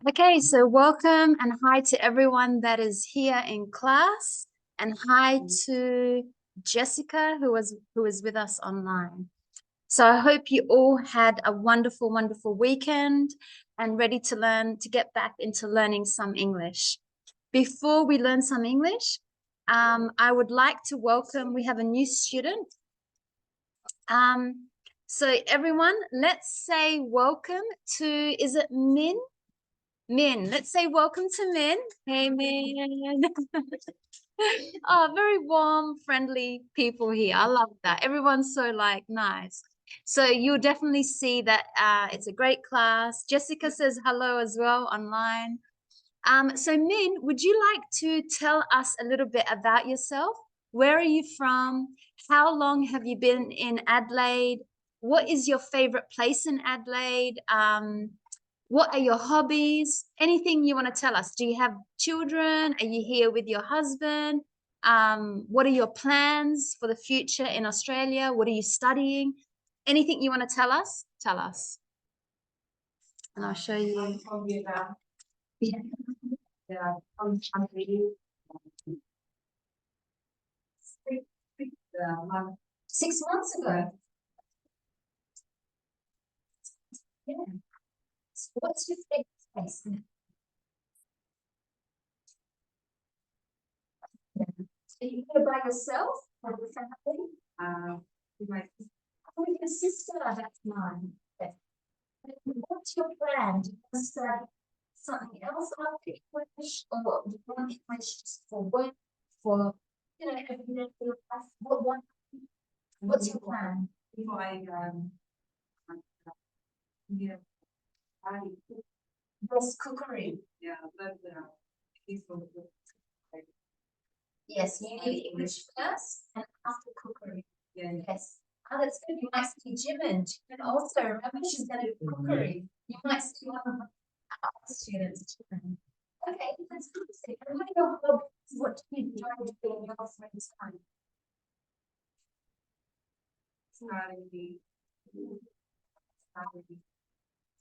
Okay, so welcome and hi to everyone that is here in class, and hi to Jessica who is with us online. So I hope you all had a wonderful, wonderful weekend and ready to learn, to get back into learning some English. Before we learn some English, I would like to welcome, we have a new student. So everyone, let's say welcome to, is it Min? Min, let's say welcome to Min. Hey, Min. Oh, very warm, friendly people here. I love that. Everyone's so like nice. So you'll definitely see that it's a great class. Jessica says hello as well online. So Min, would you like to tell us a little bit about yourself? Where are you from? How long have you been in Adelaide? What is your favorite place in Adelaide? What are your hobbies? Anything you want to tell us? Do you have children? Are you here with your husband? What are your plans for the future in Australia? What are you studying? Anything you want to tell us? Tell us. And I'll show you. Yeah. Yeah, I'm reading 6 months ago. Yeah. So what's your favorite place? So you go by yourself or with family? With your sister, that's mine. Okay. What's your plan? Do you want to study something else after English, or do you want English just for work, for everyday life? What's your plan? Yeah, yes, cookery. Yeah, but yes, you need English first and after cookery. Yeah. Yes. Oh, that's good. You might see Jimin. Jimin also, remember, she's going to do cookery. You might see one of our students, Jimin. Okay, that's good. And what are your hobbies? What do you enjoy doing in your free time? Studying.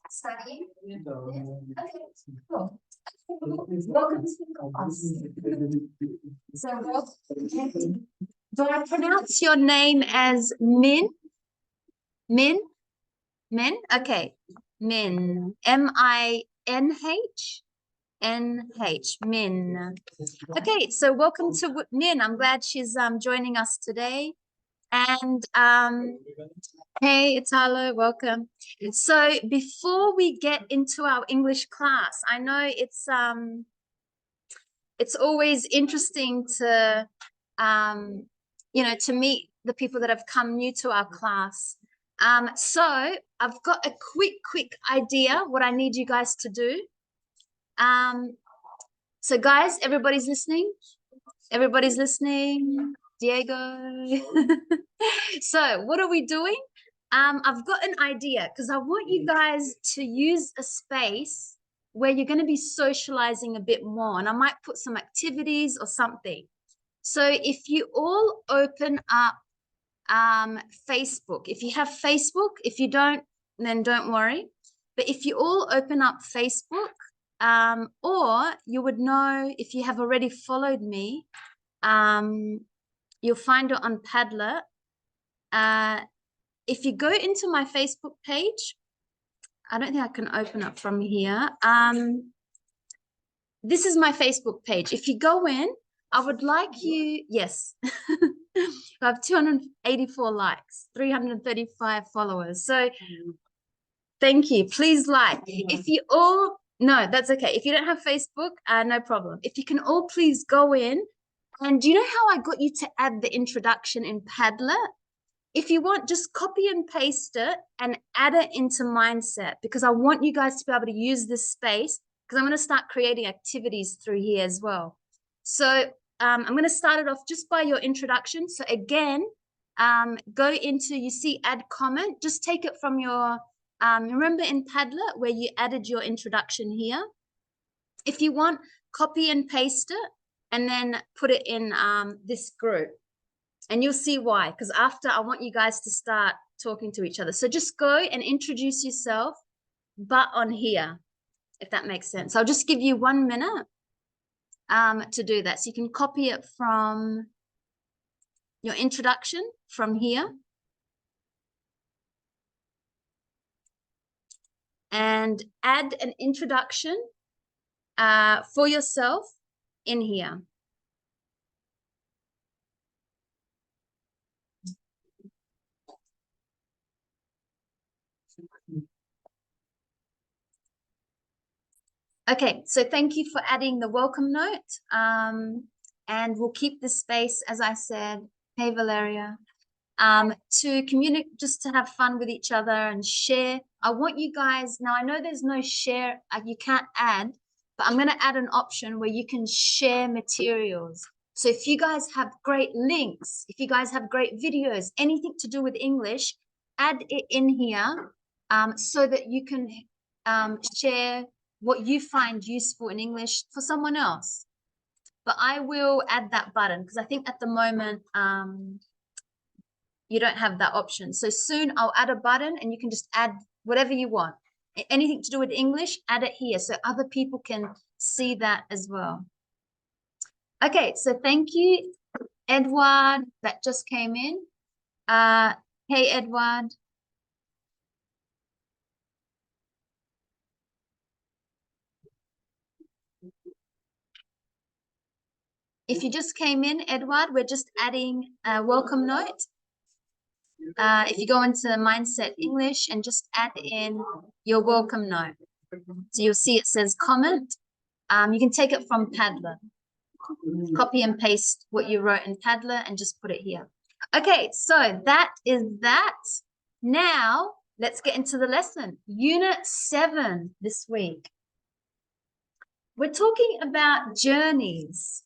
Studying? Yeah. Okay, cool. Welcome to class. So, welcome. Do I pronounce your name as Min? Min? Min? Okay. Min. M-I-N-H? N-H. Min. Okay, so welcome to Min. I'm glad she's joining us today. And hey, Italo, welcome. So before we get into our English class, I know it's always interesting to to meet the people that have come new to our class. So I've got a quick idea what I need you guys to do. So guys, everybody's listening? Everybody's listening? Diego. So what are we doing? I've got an idea because I want you guys to use a space where you're going to be socializing a bit more, and I might put some activities or something. So if you all open up Facebook, if you have Facebook, if you don't, then don't worry. But if you all open up Facebook, or you would know if you have already followed me, you'll find it on Padlet. If you go into my Facebook page, I don't think I can open it from here. This is my Facebook page. If you go in, I would like you, yes, I have 284 likes, 335 followers. So thank you. Please like. If you all, no, that's okay. If you don't have Facebook, no problem. If you can all please go in. And do you know how I got you to add the introduction in Padlet? If you want, just copy and paste it and add it into Mindset, because I want you guys to be able to use this space, because I'm going to start creating activities through here as well. So I'm going to start it off just by your introduction. So again, go into, you see add comment, just take it from your, remember in Padlet where you added your introduction here? If you want, copy and paste it and then put it in this group. And you'll see why, because after I want you guys to start talking to each other. So just go and introduce yourself, but on here. if that makes sense. I'll just give you 1 minute to do that. So you can copy it from your introduction from here. And add an introduction for yourself in here. Okay, so thank you for adding the welcome note. And we'll keep this space, as I said, hey Valeria, to communicate, just to have fun with each other and share. I want you guys, now I know there's no share, you can't add, but I'm going to add an option where you can share materials. So if you guys have great links, if you guys have great videos, anything to do with English, add it in here so that you can share what you find useful in English for someone else. But I will add that button because I think at the moment you don't have that option. So soon I'll add a button and you can just add whatever you want. Anything to do with English, add it here so other people can see that as well. Okay, so thank you, Edward, that just came in. Hey, Edward. If you just came in, Edward, we're just adding a welcome note. If you go into Mindset English and just add in your welcome note. So you'll see it says comment. You can take it from Padlet. Copy and paste what you wrote in Padlet and just put it here. Okay, so that is that. Now, let's get into the lesson. Unit 7 this week. We're talking about journeys.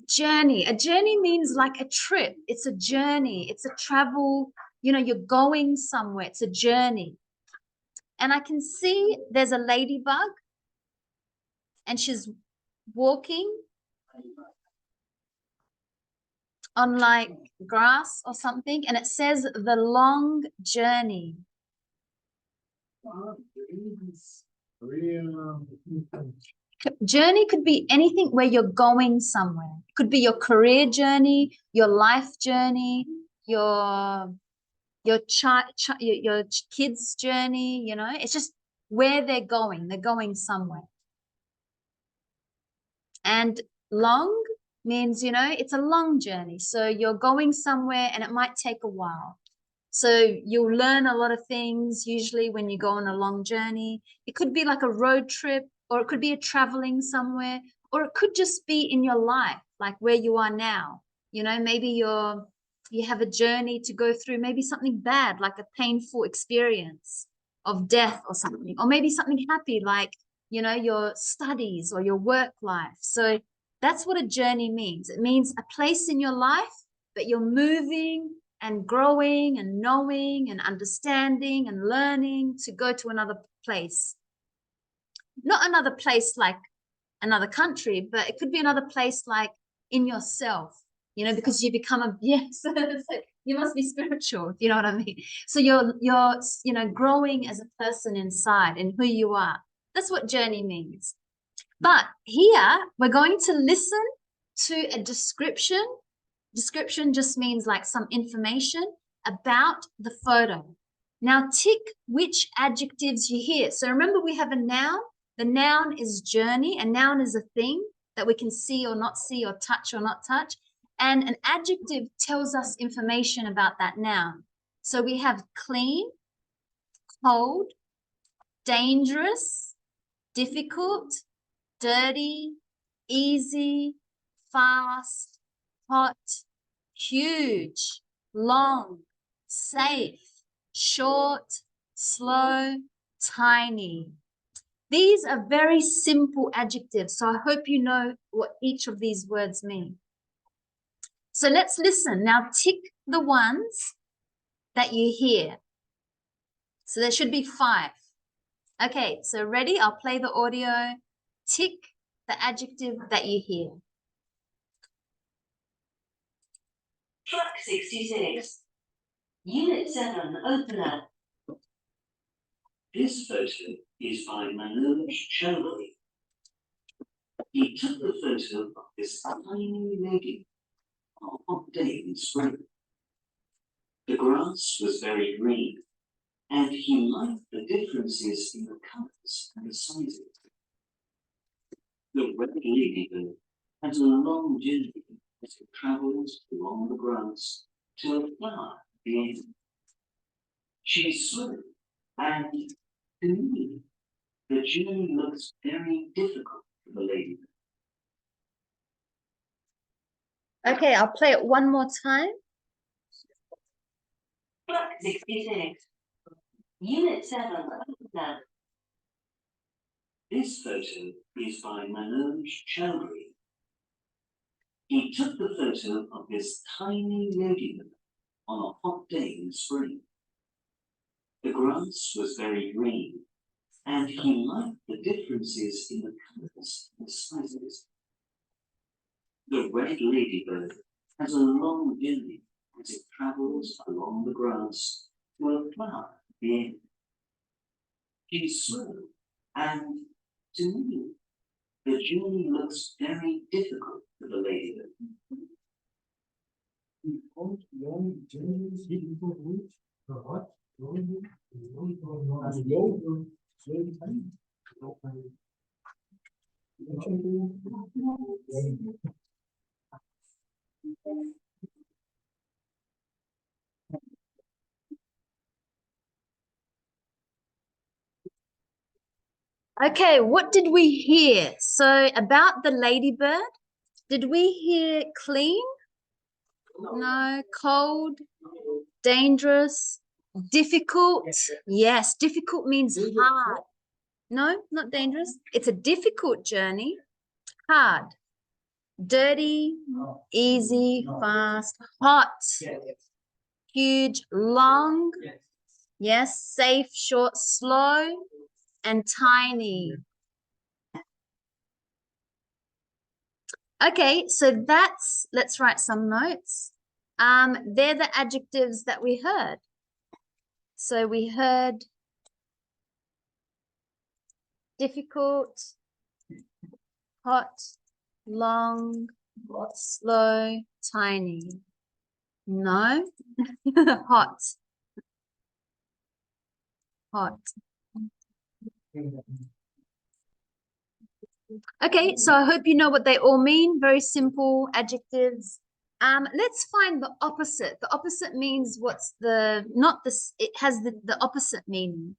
Journey. A journey means like a trip. It's a journey. It's a travel. You know, you're going somewhere. It's a journey. And I can see there's a ladybug and she's walking on like grass or something. And it says the long journey. Journey could be anything where you're going somewhere. It could be your career journey, your life journey, your kids' journey, you know. It's just where they're going. They're going somewhere. And long means, you know, it's a long journey. So you're going somewhere and it might take a while. So you'll learn a lot of things usually when you go on a long journey. It could be like a road trip, or it could be a traveling somewhere, or it could just be in your life, like where you are now. You know, maybe you have a journey to go through, maybe something bad, like a painful experience of death or something, or maybe something happy, like, you know, your studies or your work life. So that's what a journey means. It means a place in your life that you're moving and growing and knowing and understanding and learning to go to another place. Not another place like another country, but it could be another place like in yourself, you know, because you become a, yes, you must be spiritual, you know what I mean? So you're, you know, growing as a person inside and who you are. That's what journey means. But here we're going to listen to a description. Description just means like some information about the photo. Now tick which adjectives you hear. So remember we have a noun. The noun is journey. A noun is a thing that we can see or not see or touch or not touch. And an adjective tells us information about that noun. So we have clean, cold, dangerous, difficult, dirty, easy, fast, hot, huge, long, safe, short, slow, tiny. These are very simple adjectives, so I hope you know what each of these words mean. So let's listen. Now tick the ones that you hear. So there should be 5. Okay, so ready? I'll play the audio. Tick the adjective that you hear. Track 66. Unit 7, opener. This photo is by Manoj Chowdhury. He took the photo of this tiny lady on a hot day in spring. The grass was very green, and he liked the differences in the colours and the sizes. The red ladybird had a long journey as it travelled along the grass to a flower at the end. She slowed, and to me, the journey looks very difficult for the ladybird. Okay, I'll play it one more time. Book 66. Unit 7. Now. This photo is by Manoj Chowdhury. He took the photo of this tiny ladybird on a hot day in spring. The grass was very green, and he liked the differences in the colours and sizes. The red ladybird has a long journey as it travels along the grass to a flower at the end. She's slow, and to me, the journey looks very difficult for the ladybird. Okay, what did we hear? So about the ladybird, did we hear clean? No. Cold? Dangerous? Difficult? Yes, difficult means hard. No, not dangerous. It's a difficult journey. Hard. Dirty, easy, fast, hot, huge, long. Yes, safe, short, slow, and tiny. Okay, so let's write some notes. They're the adjectives that we heard. So we heard difficult, hot, long, slow, tiny. No, hot. Hot. Okay, so I hope you know what they all mean. Very simple adjectives. Let's find the opposite. The opposite means what's the, not this, it has the opposite meaning.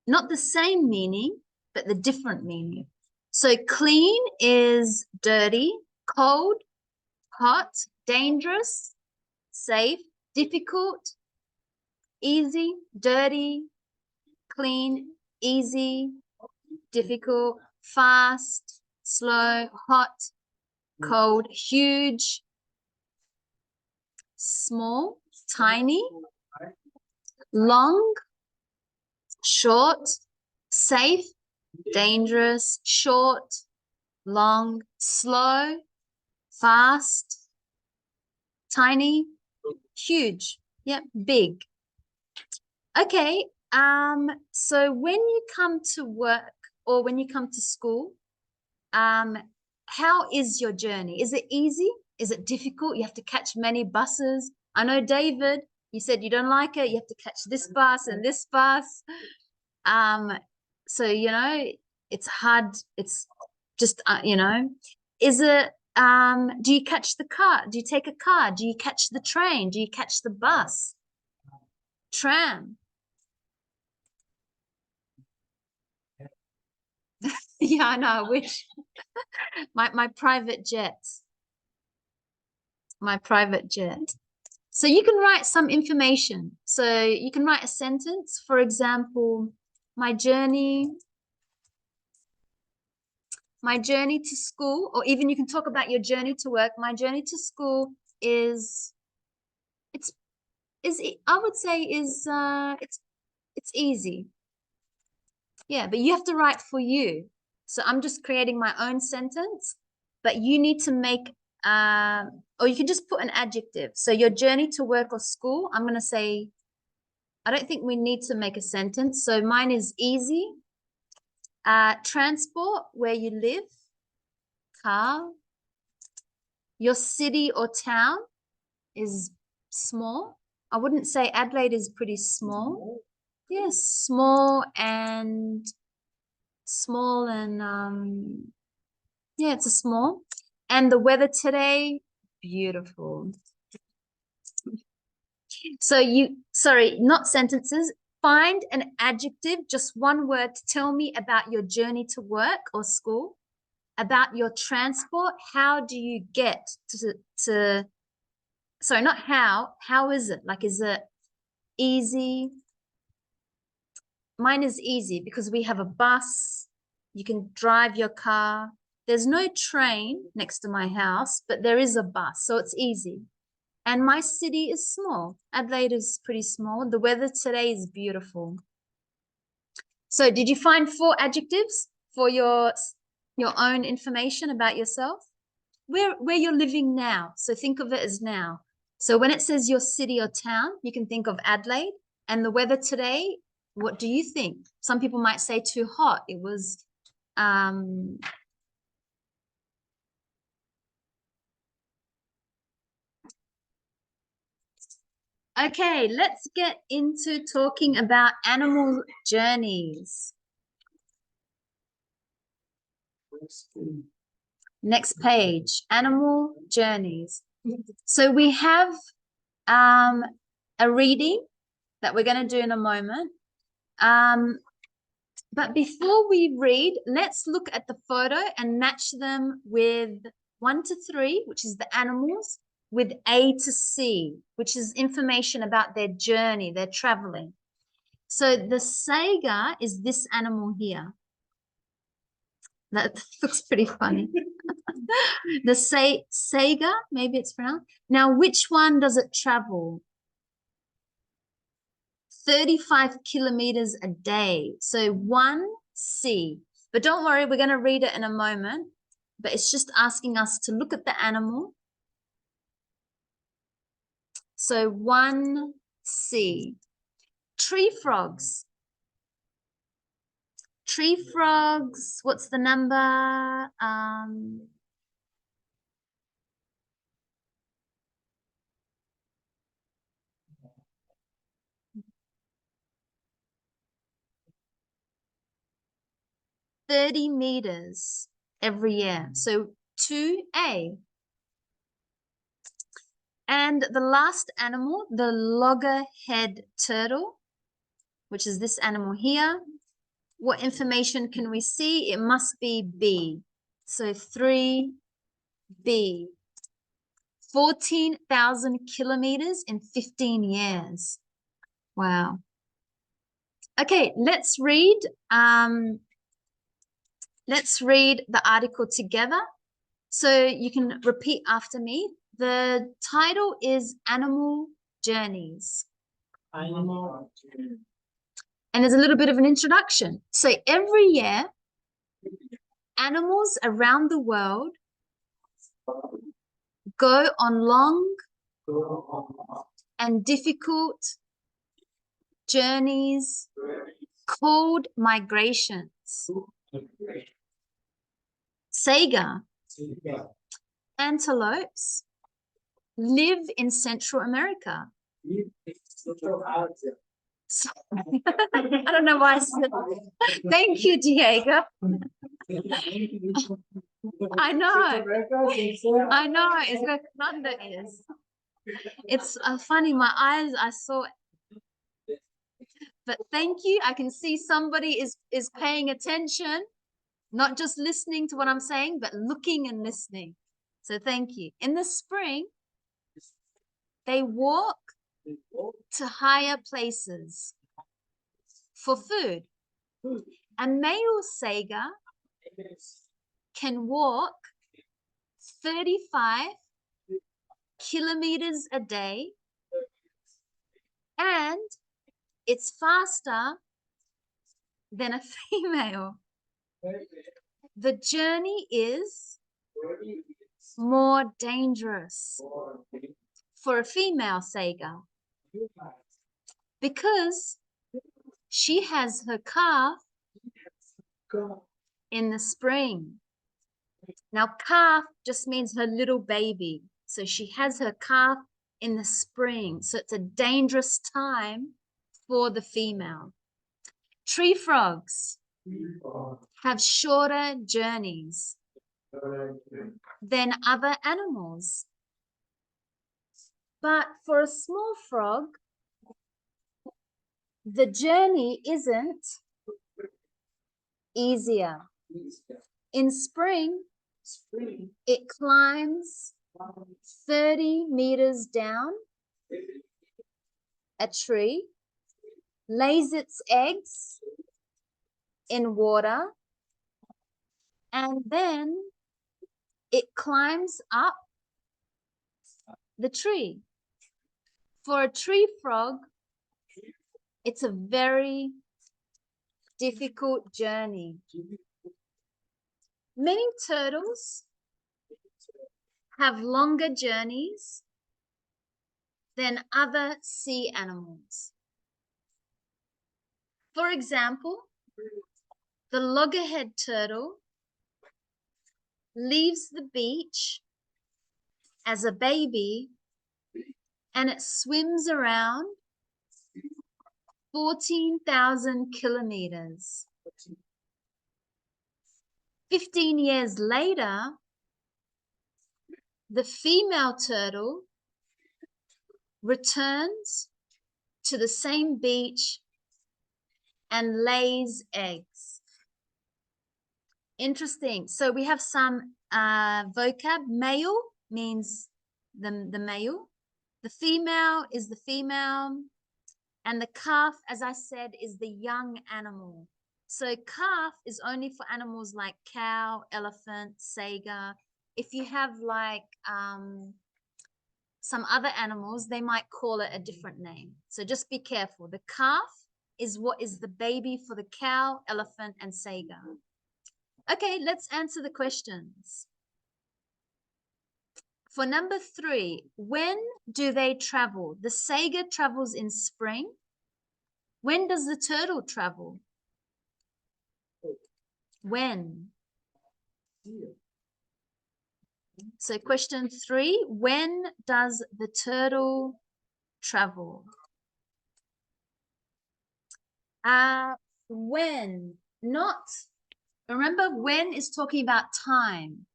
Not the same meaning, but the different meaning. So clean is dirty, cold, hot, dangerous, safe, difficult, easy, dirty, clean, easy, difficult, fast, slow, hot, cold, huge, small, tiny, long, short, safe, dangerous, short, long, slow, fast, tiny, huge. Yep, big. Okay, so when you come to work or when you come to school, how is your journey? Is it easy? Is it difficult? You have to catch many buses. I know, David, you said you don't like it. You have to catch this bus and this bus. So, you know, it's hard. It's just, you know, is it, do you catch the car? Do you take a car? Do you catch the train? Do you catch the bus? Tram? Yeah, I know, I wish. My private jet. My private jet. So you can write some information. So you can write a sentence. For example, my journey to school, or even you can talk about your journey to work. My journey to school is, I would say it's easy. Yeah, but you have to write for you. So I'm just creating my own sentence, but you need to make, or you can just put an adjective. So your journey to work or school, I'm going to say, I don't think we need to make a sentence. So mine is easy. Transport, where you live, car. Your city or town is small. I wouldn't say Adelaide is pretty small. Yes, small and yeah, it's a small. And the weather today, beautiful. So sorry, not sentences. Find an adjective, just one word to tell me about your journey to work or school, about your transport. How do you get to sorry, not how is it? Like, is it easy? Mine is easy because we have a bus. You can drive your car. There's no train next to my house, but there is a bus, so it's easy. And my city is small. Adelaide is pretty small. The weather today is beautiful. So did you find 4 adjectives for your own information about yourself? Where you're living now. So think of it as now. So when it says your city or town, you can think of Adelaide. And the weather today, what do you think? Some people might say too hot. It was okay, let's get into talking about animal journeys. Next page, animal journeys. So we have a reading that we're going to do in a moment. But before we read, let's look at the photo and match them with 1 to 3, which is the animals, with A to C, which is information about their journey, their traveling. So the saiga is this animal here. That looks pretty funny. The saiga, maybe it's pronounced. Now, which one does it travel? 35 kilometers a day. So 1C. But don't worry, we're going to read it in a moment. But it's just asking us to look at the animal. So 1C. Tree frogs. Tree frogs, what's the number? 30 meters every year. So 2A. And the last animal, the loggerhead turtle, which is this animal here. What information can we see? It must be B. So 3B. 14,000 kilometers in 15 years. Wow. Okay, let's read the article together. So you can repeat after me. The title is Animal Journeys. Animal. And there's a little bit of an introduction. So every year, animals around the world go on long and difficult journeys called migrations. Saiga, antelopes, live in Central America. I don't know why I said that. Thank you, Diego. I know. I know. It's where thunder is. It's funny. My eyes, I saw it. But thank you. I can see somebody is paying attention, not just listening to what I'm saying, but looking and listening. So thank you. In the spring, they walk to higher places for food. A male saiga can walk 35 kilometers a day, and it's faster than a female. The journey is more dangerous for a female saiga because she has her calf Go. In the spring. Now, calf just means her little baby. So she has her calf in the spring. So it's a dangerous time for the female. Tree frogs have shorter journeys than other animals. But for a small frog, the journey isn't easier. In spring, it climbs 30 meters down a tree, lays its eggs in water, and then it climbs up the tree. For a tree frog, it's a very difficult journey. Many turtles have longer journeys than other sea animals. For example, the loggerhead turtle leaves the beach as a baby and it swims around 14,000 kilometers. 15 years later, the female turtle returns to the same beach and lays eggs. Interesting. So we have some vocab. Male means the male. The female is the female. And the calf, as I said, is the young animal. So calf is only for animals like cow, elephant, sager. If you have like some other animals, they might call it a different name. So just be careful. The calf is what is the baby for the cow, elephant, and sager. Okay, let's answer the questions. For number 3, when do they travel? The sager travels in spring. When does the turtle travel? When? So question 3, when does the turtle travel? When, not, remember when is talking about time.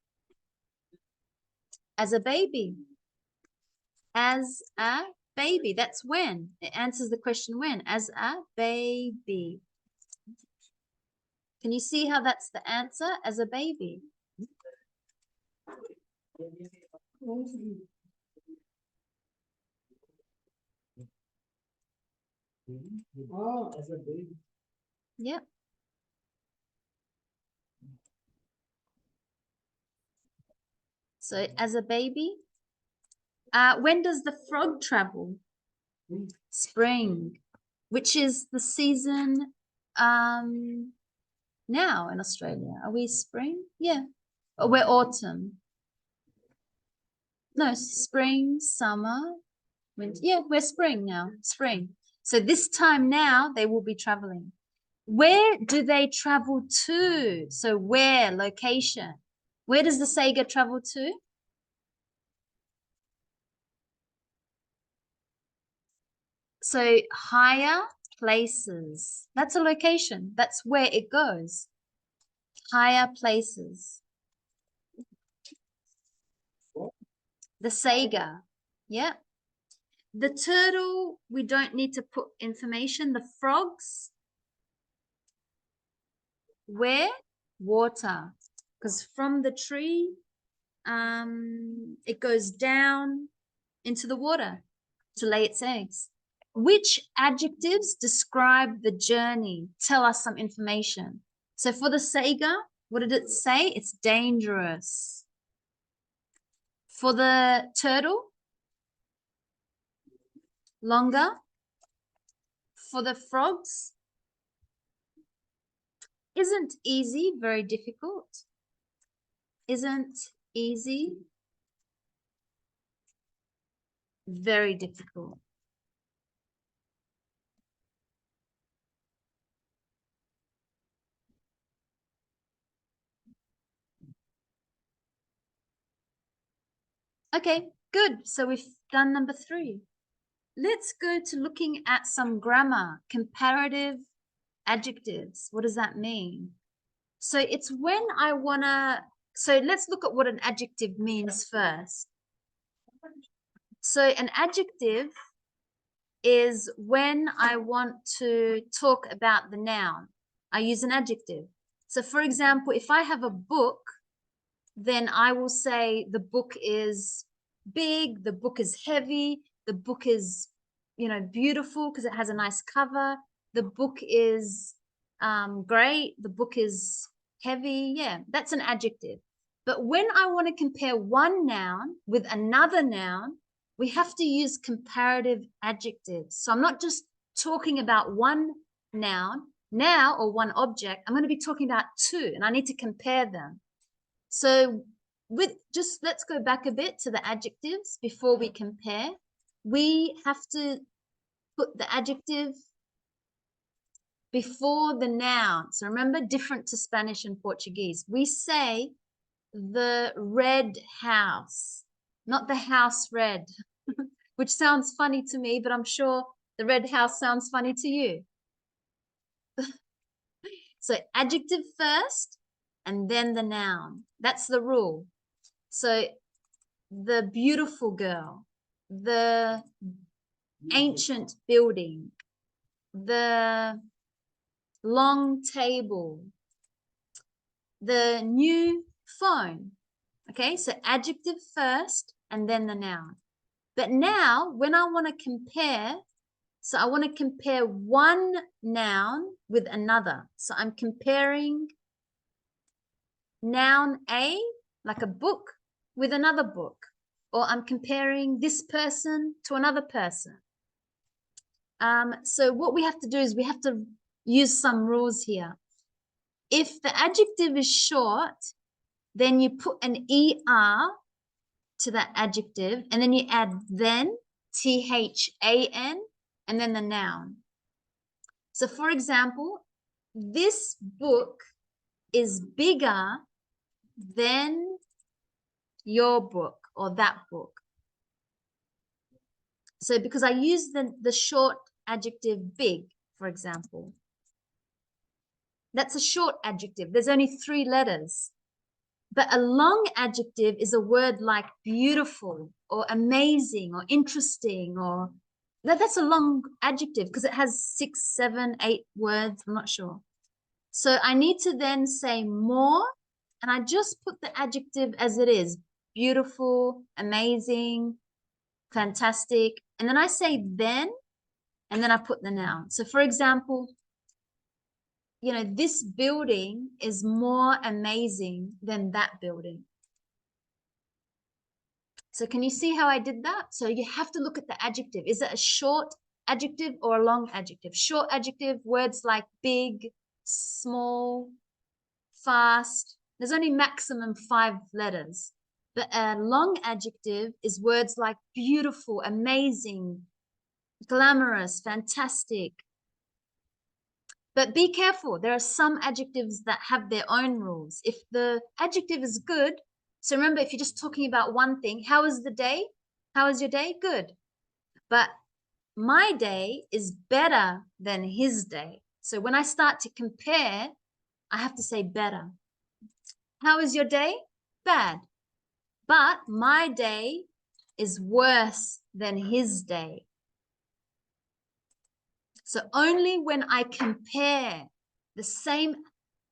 As a baby. As a baby, that's when. It answers the question when. As a baby. Can you see how that's the answer? As a baby. Oh, as a baby. Yep. So as a baby. When does the frog travel? Spring, which is the season now in Australia. Are we spring? Yeah. Or we're autumn. No, spring, summer, winter. Yeah, we're spring now. Spring. So this time now they will be traveling. Where do they travel to? So where, location. Where does the sager travel to? So higher places. That's a location. That's where it goes. Higher places. The sager. Yeah. The turtle, we don't need to put information. The frogs. Where? Water. Because from the tree, it goes down into the water to lay its eggs. Which adjectives describe the journey? Tell us some information. So for the sager, what did it say? It's dangerous. For the turtle, longer. For the frogs, isn't easy, very difficult. Isn't easy, very difficult. Okay, good. So we've done number 3. Let's go to looking at some grammar, comparative adjectives. What does that mean? So it's when I wanna, so let's look at what an adjective means first. So an adjective is when I want to talk about the noun, I use an adjective. So for example, if I have a book, then I will say the book is big, the book is heavy, the book is, beautiful because it has a nice cover. The book is great, the book is heavy. Yeah, that's an adjective. But when I want to compare one noun with another noun, we have to use comparative adjectives. So I'm not just talking about one noun now or one object. I'm going to be talking about 2, and I need to compare them. So let's go back a bit to the adjectives before we compare. We have to put the adjective before the noun. So remember, different to Spanish and Portuguese. We say the red house, not the house red, which sounds funny to me, but I'm sure the red house sounds funny to you. So adjective first and then the noun. That's the rule. So the beautiful girl, the ancient building, the long table, the new phone. Okay, so adjective first and then the noun. But now when I want to compare, so I want to compare one noun with another. So I'm comparing noun A, like a book, with another book, or I'm comparing this person to another person. So what we have to do is we have to use some rules here. If the adjective is short, then you put an ER to that adjective, and then you add then, THAN, and then the noun. So for example, this book is bigger than your book or that book. So because I use the short adjective big, for example, that's a short adjective. There's only 3 letters. But a long adjective is a word like beautiful or amazing or interesting, or that's a long adjective because it has 6, 7, 8 words. I'm not sure. So I need to then say more, and I just put the adjective as it is: beautiful, amazing, fantastic. And then I say then, and then I put the noun. So for example, this building is more amazing than that building. So can you see how I did that? So you have to look at the adjective. Is it a short adjective or a long adjective? Short adjective, words like big, small, fast. There's only maximum 5 letters. But a long adjective is words like beautiful, amazing, glamorous, fantastic. But be careful. There are some adjectives that have their own rules. If the adjective is good, so remember, if you're just talking about one thing, how is the day? How is your day? Good. But my day is better than his day. So when I start to compare, I have to say better. How is your day? Bad. But my day is worse than his day. So only when I compare the same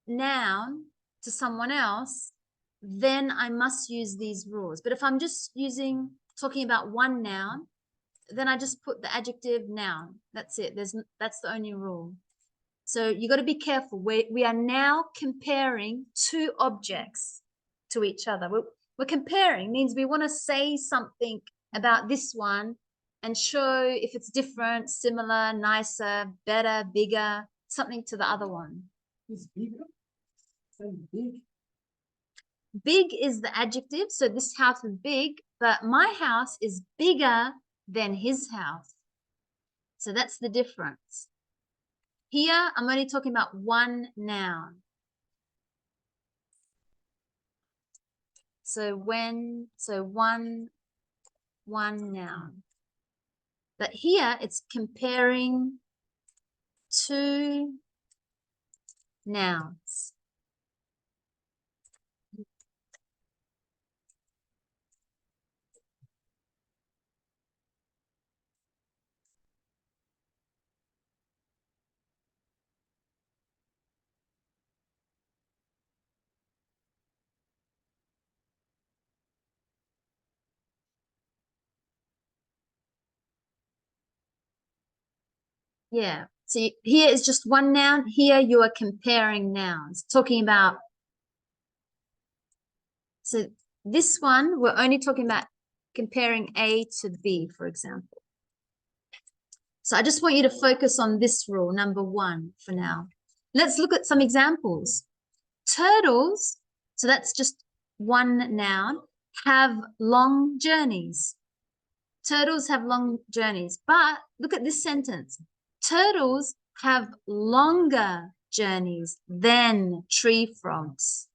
noun to someone else, then I must use these rules. But if I'm just talking about one noun, then I just put the adjective noun. That's it. That's the only rule. So you got to be careful. We are now comparing 2 objects to each other. We're comparing means we want to say something about this one and show if it's different, similar, nicer, better, bigger, something to the other one. It's bigger. Big. Big is the adjective. So this house is big, but my house is bigger than his house. So that's the difference. Here, I'm only talking about one noun. So one one noun. But here it's comparing two nouns. Yeah. So here is just one noun. Here you are comparing nouns, talking about. So this one, we're only talking about comparing A to B, for example. So I just want you to focus on this rule, number one, for now. Let's look at some examples. Turtles, so that's just one noun, have long journeys. Turtles have long journeys. But look at this sentence. Turtles have longer journeys than tree frogs.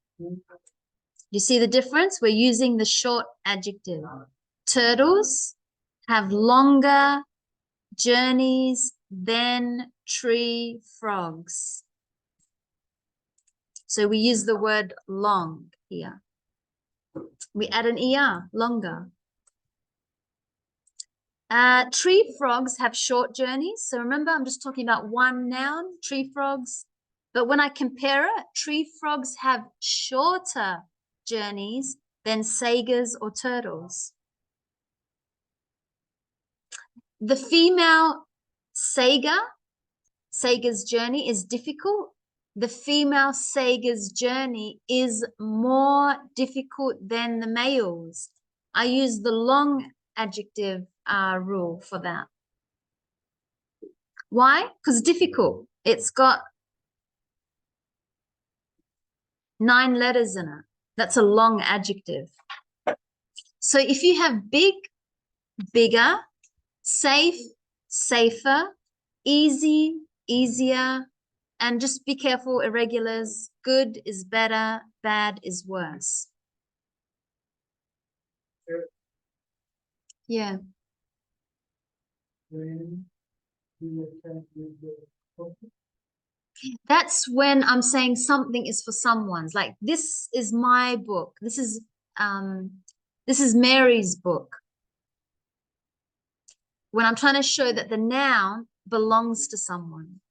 You see the difference? We're using the short adjective. Turtles have longer journeys than tree frogs. So we use the word long here. We add an ER, longer. Tree frogs have short journeys. So remember, I'm just talking about one noun, tree frogs. But when I compare it, tree frogs have shorter journeys than sagas or turtles. The female saga's journey is difficult. The female saga's journey is more difficult than the male's. I use the long adjective rule for that. Why? Because difficult. It's got 9 letters in it. That's a long adjective. So if you have big, bigger, safe, safer, easy, easier, and just be careful, irregulars, good is better, bad is worse. Yeah. That's when I'm saying something is for someone's. Like, this is my book. This is Mary's book. When I'm trying to show that the noun belongs to someone.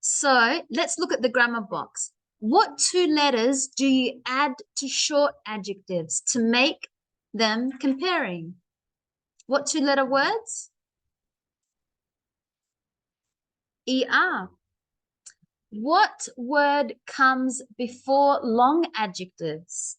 So let's look at the grammar box. What 2 letters do you add to short adjectives to make them comparing? What 2-letter words? ER. What word comes before long adjectives?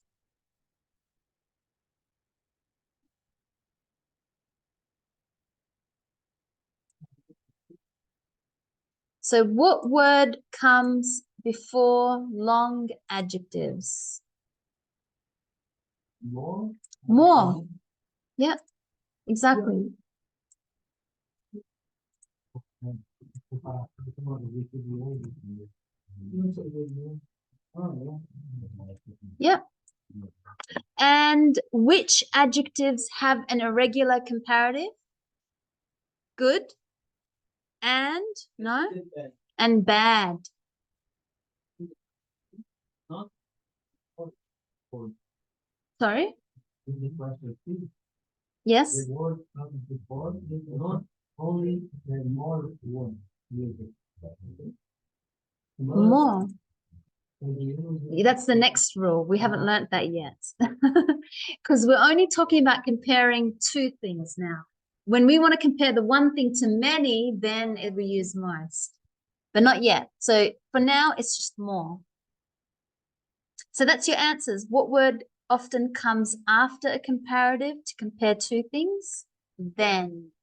So what word comes before long adjectives? More. More. Yeah, exactly. Yeah. And which adjectives have an irregular comparative? Good and no and bad. Sorry? Yes. The word comes before is not only the more one. More. That's the next rule. We haven't learnt that yet. Because we're only talking about comparing 2 things now. When we want to compare the one thing to many, then we use most. But not yet. So for now, it's just more. So that's your answers. What word often comes after a comparative to compare 2 things? Then.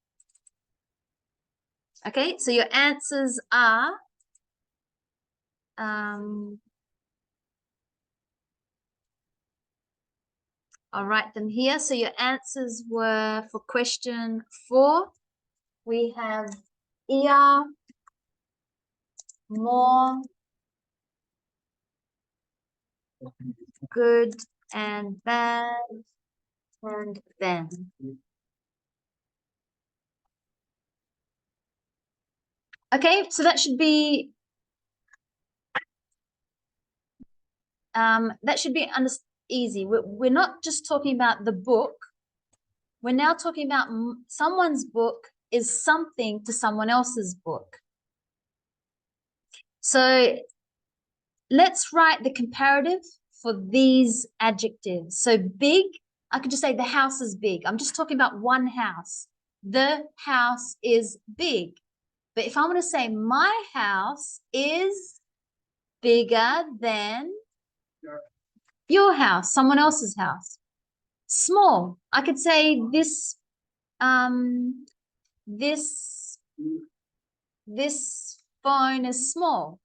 Okay, so your answers are I'll write them here. So your answers were for question 4. We have ER, more, good and bad. and then. Okay, so that should be easy. We're not just talking about the book. We're now talking about someone's book is something to someone else's book. So let's write the comparative for these adjectives. So big, I could just say the house is big. I'm just talking about one house. The house is big. But if I want to say my house is bigger than your house, someone else's house. Small, I could say this phone is small,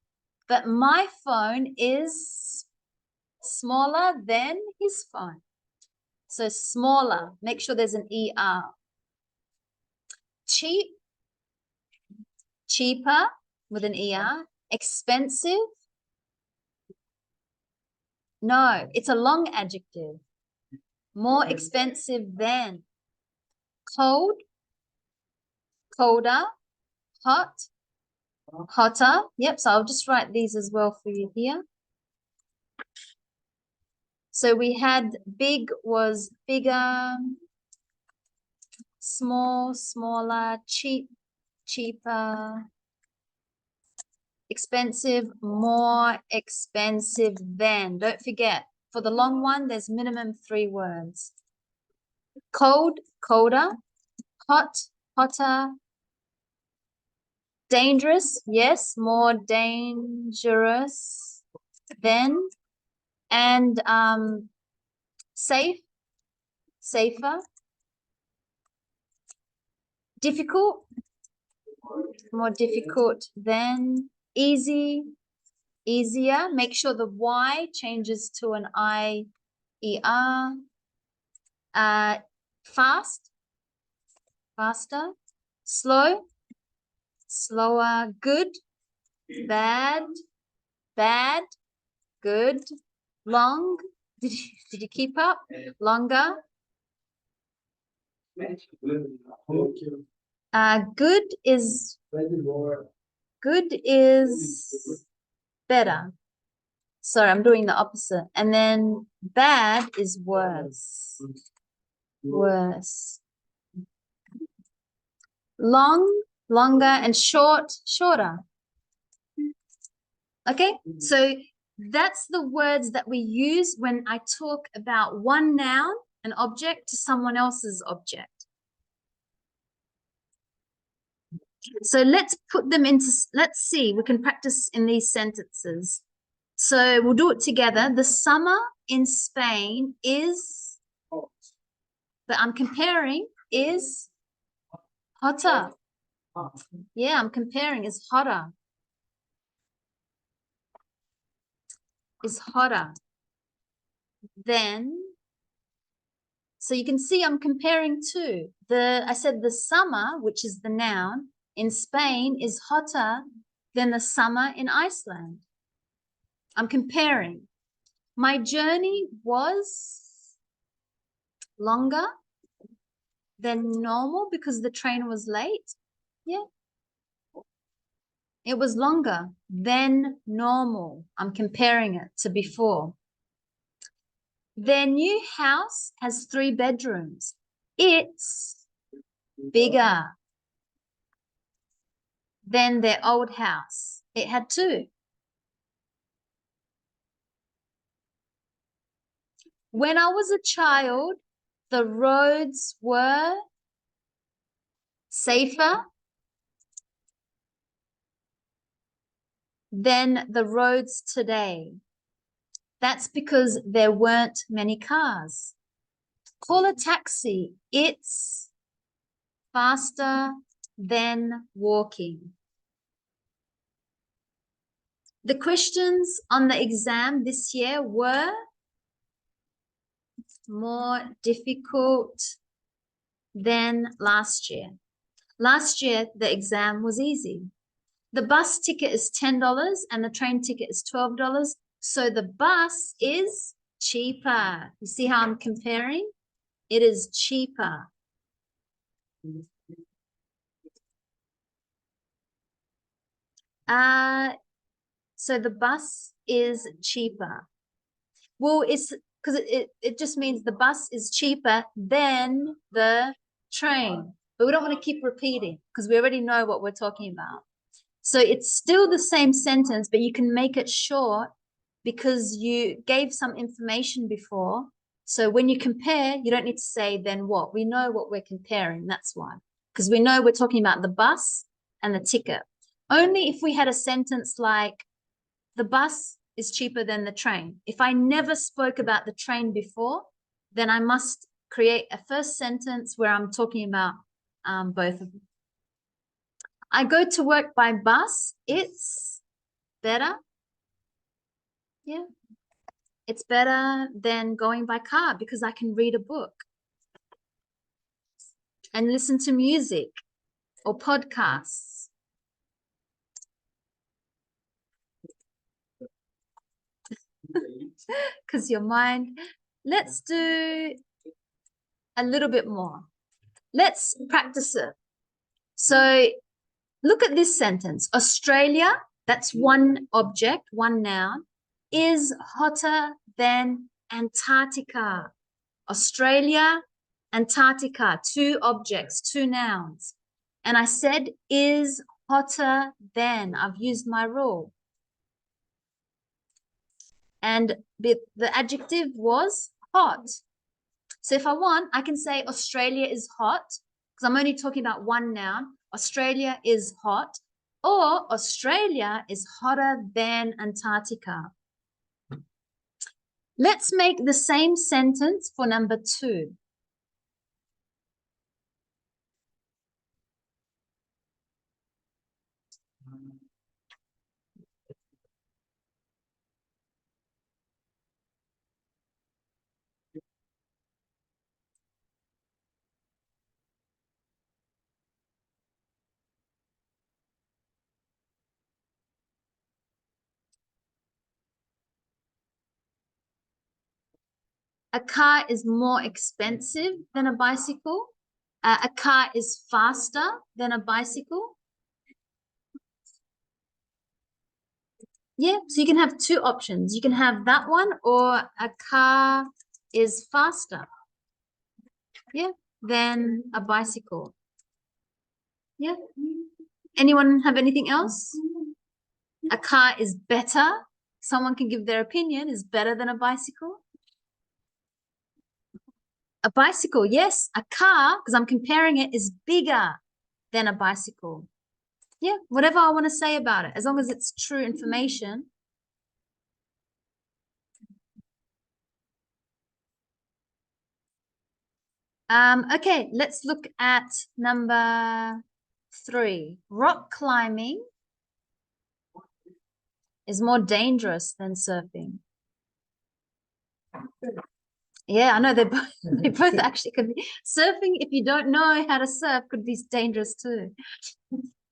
but my phone is smaller than his phone. So smaller, make sure there's an ER. Cheap, cheaper with an ER. Expensive, no, it's a long adjective. More expensive than. Cold, colder. Hot, hotter. Yep, so I'll just write these as well for you here. So we had big was bigger, small, smaller, cheap, cheaper, expensive, more expensive than. Don't forget, for the long one, there's minimum 3 words. Cold, colder. Hot, hotter. Dangerous, yes, more dangerous than. And safe, safer. Difficult, more difficult than. Easy, easier. Make sure the Y changes to an I-E-R. Fast, faster. Slow, slower. Good, bad, bad, good. Long, did you keep up? Longer. Good is better. Sorry, I'm doing the opposite. And then bad is worse. Worse. Long, longer, and short, shorter. Okay, so that's the words that we use when I talk about one noun, an object, to someone else's object. So let's put them into, let's see, we can practice in these sentences. So we'll do it together. The summer in Spain is, but I'm comparing, is hotter. Yeah, I'm comparing, is hotter. Is hotter. Then, so you can see I'm comparing two. I said the summer, which is the noun, in Spain is hotter than the summer in Iceland. I'm comparing. My journey was longer than normal because the train was late. Yeah. It was longer than normal. I'm comparing it to before. Their new house has 3 bedrooms. It's bigger than their old house. It had 2. When I was a child, the roads were safer than the roads today. That's because there weren't many cars. Call a taxi. It's faster than walking. The questions on the exam this year were more difficult than last year. Last year, the exam was easy. The bus ticket is $10 and the train ticket is $12. So the bus is cheaper. You see how I'm comparing? It is cheaper. So the bus is cheaper. Well, it's because it just means the bus is cheaper than the train. But we don't want to keep repeating because we already know what we're talking about. So it's still the same sentence, but you can make it short because you gave some information before. So when you compare, you don't need to say then what. We know what we're comparing. That's why. Because we know we're talking about the bus and the ticket. Only if we had a sentence like the bus is cheaper than the train. If I never spoke about the train before, then I must create a first sentence where I'm talking about both of them. I go to work by bus. It's better. Yeah. It's better than going by car because I can read a book and listen to music or podcasts. Because your mind. Let's do a little bit more. Let's practice it. So look at this sentence. Australia, that's one object, one noun, is hotter than Antarctica. Australia, Antarctica, two objects, two nouns. And I said is hotter than. I've used my rule. And the adjective was hot. So if I want, I can say Australia is hot because I'm only talking about one noun. Australia is hot, or Australia is hotter than Antarctica. Let's make the same sentence for number 2. A car is more expensive than a bicycle. A car is faster than a bicycle. Yeah, so you can have two options. You can have that one, or a car is faster, yeah, than a bicycle. Yeah. Anyone have anything else? A car is better. Someone can give their opinion, is better than a bicycle. A bicycle, yes. A car, because I'm comparing it, is bigger than a bicycle. Yeah, whatever I want to say about it, as long as it's true information. Okay, let's look at number 3. Rock climbing is more dangerous than surfing. Yeah, I know they both actually could be. Surfing, if you don't know how to surf, could be dangerous too.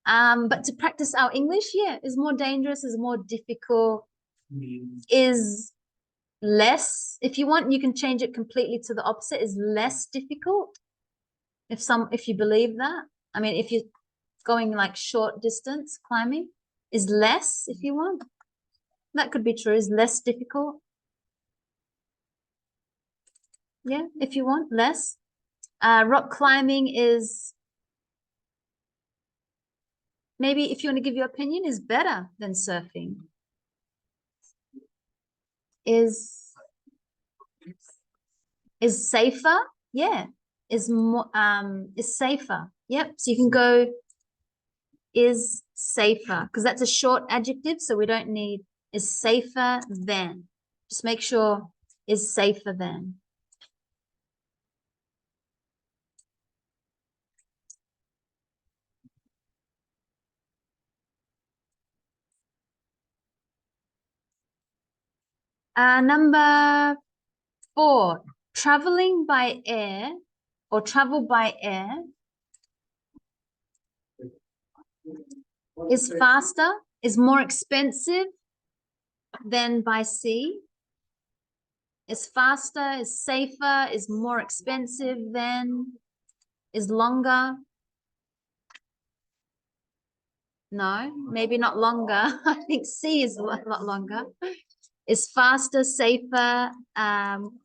But to practice our English, yeah, is more dangerous, is more difficult, is less. If you want, you can change it completely to the opposite, is less difficult. If you believe that. I mean, if you're going like short distance climbing, is less, if you want. That could be true, is less difficult. Yeah, if you want, less. Rock climbing is, maybe if you want to give your opinion, is better than surfing. Is safer. Yeah. Is more is safer. Yep. So you can go is safer because that's a short adjective, so we don't need is safer than. Just make sure is safer than. Number 4, traveling by air or travel by air is faster, is more expensive than by sea. Is faster, is safer, is more expensive than, is longer. No, maybe not longer. I think C is a lot longer. Is faster, safer.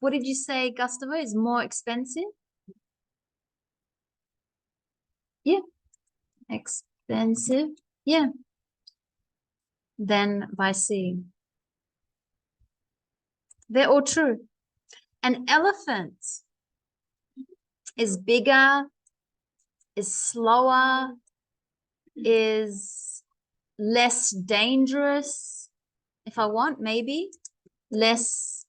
What did you say, Gustavo? Is more expensive? Yeah, expensive. Yeah. Then by C. They're all true. An elephant is bigger, is slower, is less dangerous. If I want, maybe less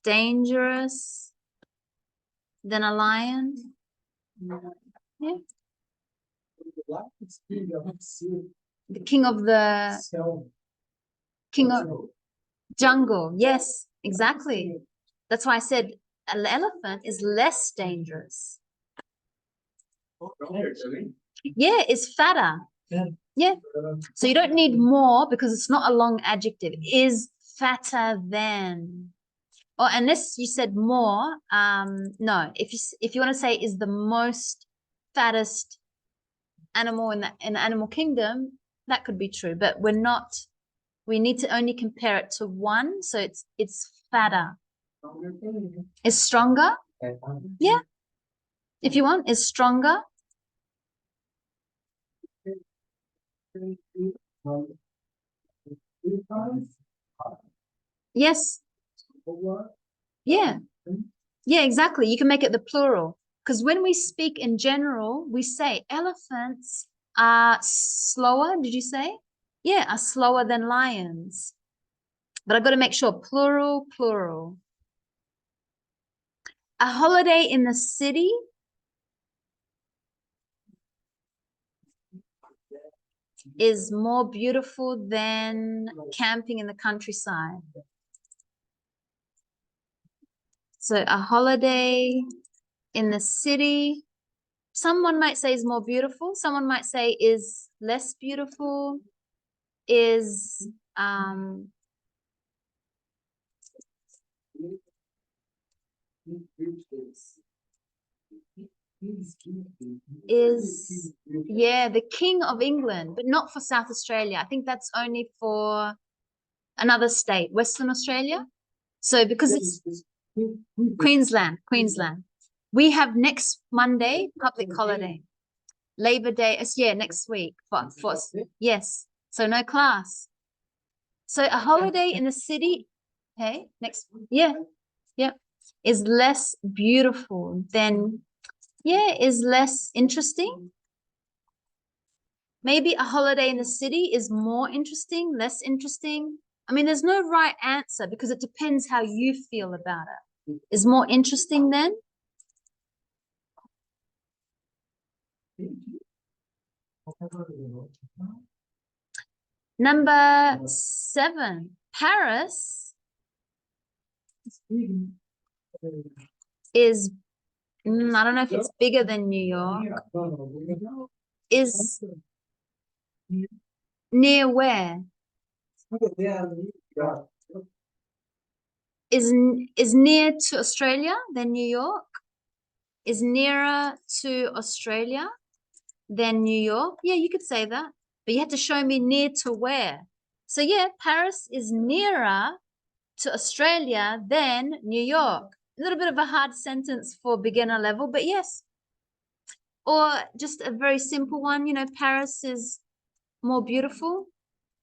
dangerous than a lion. Yeah. The king of jungle. Yes, exactly. That's why I said an elephant is less dangerous. Yeah, it's fatter. Yeah. So you don't need more because it's not a long adjective. Is fatter than. Oh, unless you said more. No. If you want to say is the most fattest animal in the animal kingdom, that could be true. But we're not. We need to only compare it to one, so it's fatter. Is stronger? Yeah. If you want, is stronger. Yes. Yeah. Yeah, exactly. You can make it the plural. Because when we speak in general, we say elephants are slower. Did you say? Yeah, are slower than lions. But I've got to make sure plural, plural. A holiday in the city is more beautiful than camping in the countryside. So a holiday in the city, someone might say is more beautiful. Someone might say is less beautiful, is yeah, the King of England, but not for South Australia. I think that's only for another state, Western Australia. So because it's Queensland. We have next Monday public holiday. Labor Day is next week for yes. So no class. So a holiday in the city, okay, is less beautiful than is less interesting. Maybe a holiday in the city is more interesting, less interesting. I mean, there's no right answer because it depends how you feel about it. Is more interesting then? Number 7, Paris is, I don't know if it's bigger than New York. Is near where? Is near to Australia than New York? Is nearer to Australia than New York? Yeah, you could say that. But you have to show me near to where. So yeah, Paris is nearer to Australia than New York. A little bit of a hard sentence for beginner level, but yes. Or just a very simple one, Paris is more beautiful.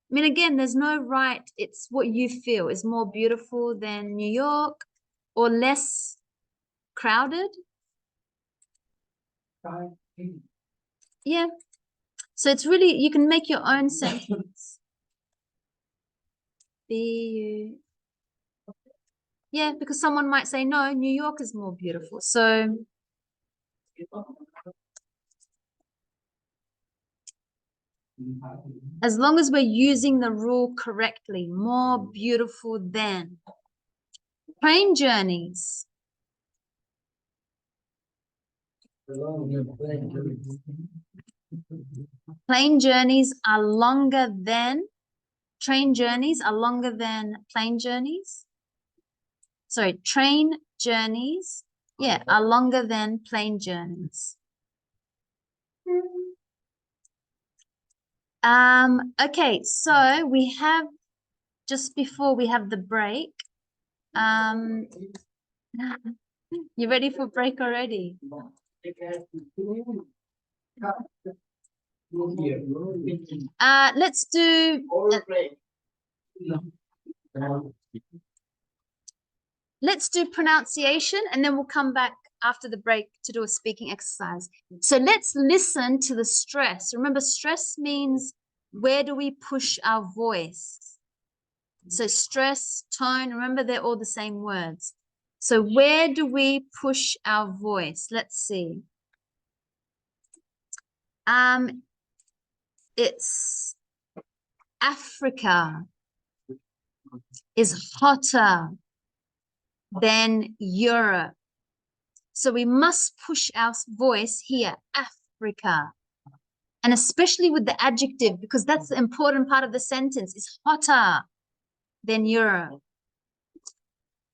I mean, again, there's no right. It's what you feel is more beautiful than New York or less crowded. Yeah. So it's really, you can make your own sentence. Yeah, because someone might say, no, New York is more beautiful. So as long as we're using the rule correctly, more beautiful than. Train journeys. Plane journeys are longer than, train journeys are longer than plane journeys. sorry, train journeys, yeah, are longer than plane journeys. Okay, so we have, just before we have the break, you ready for break already? Let's do pronunciation, and then we'll come back after the break to do a speaking exercise. So let's listen to the stress. Remember, stress means where do we push our voice? So stress, tone, remember they're all the same words. So where do we push our voice? Let's see. It's Africa is hotter than Europe. So we must push our voice here, Africa. And especially with the adjective, because that's the important part of the sentence, is hotter than Europe.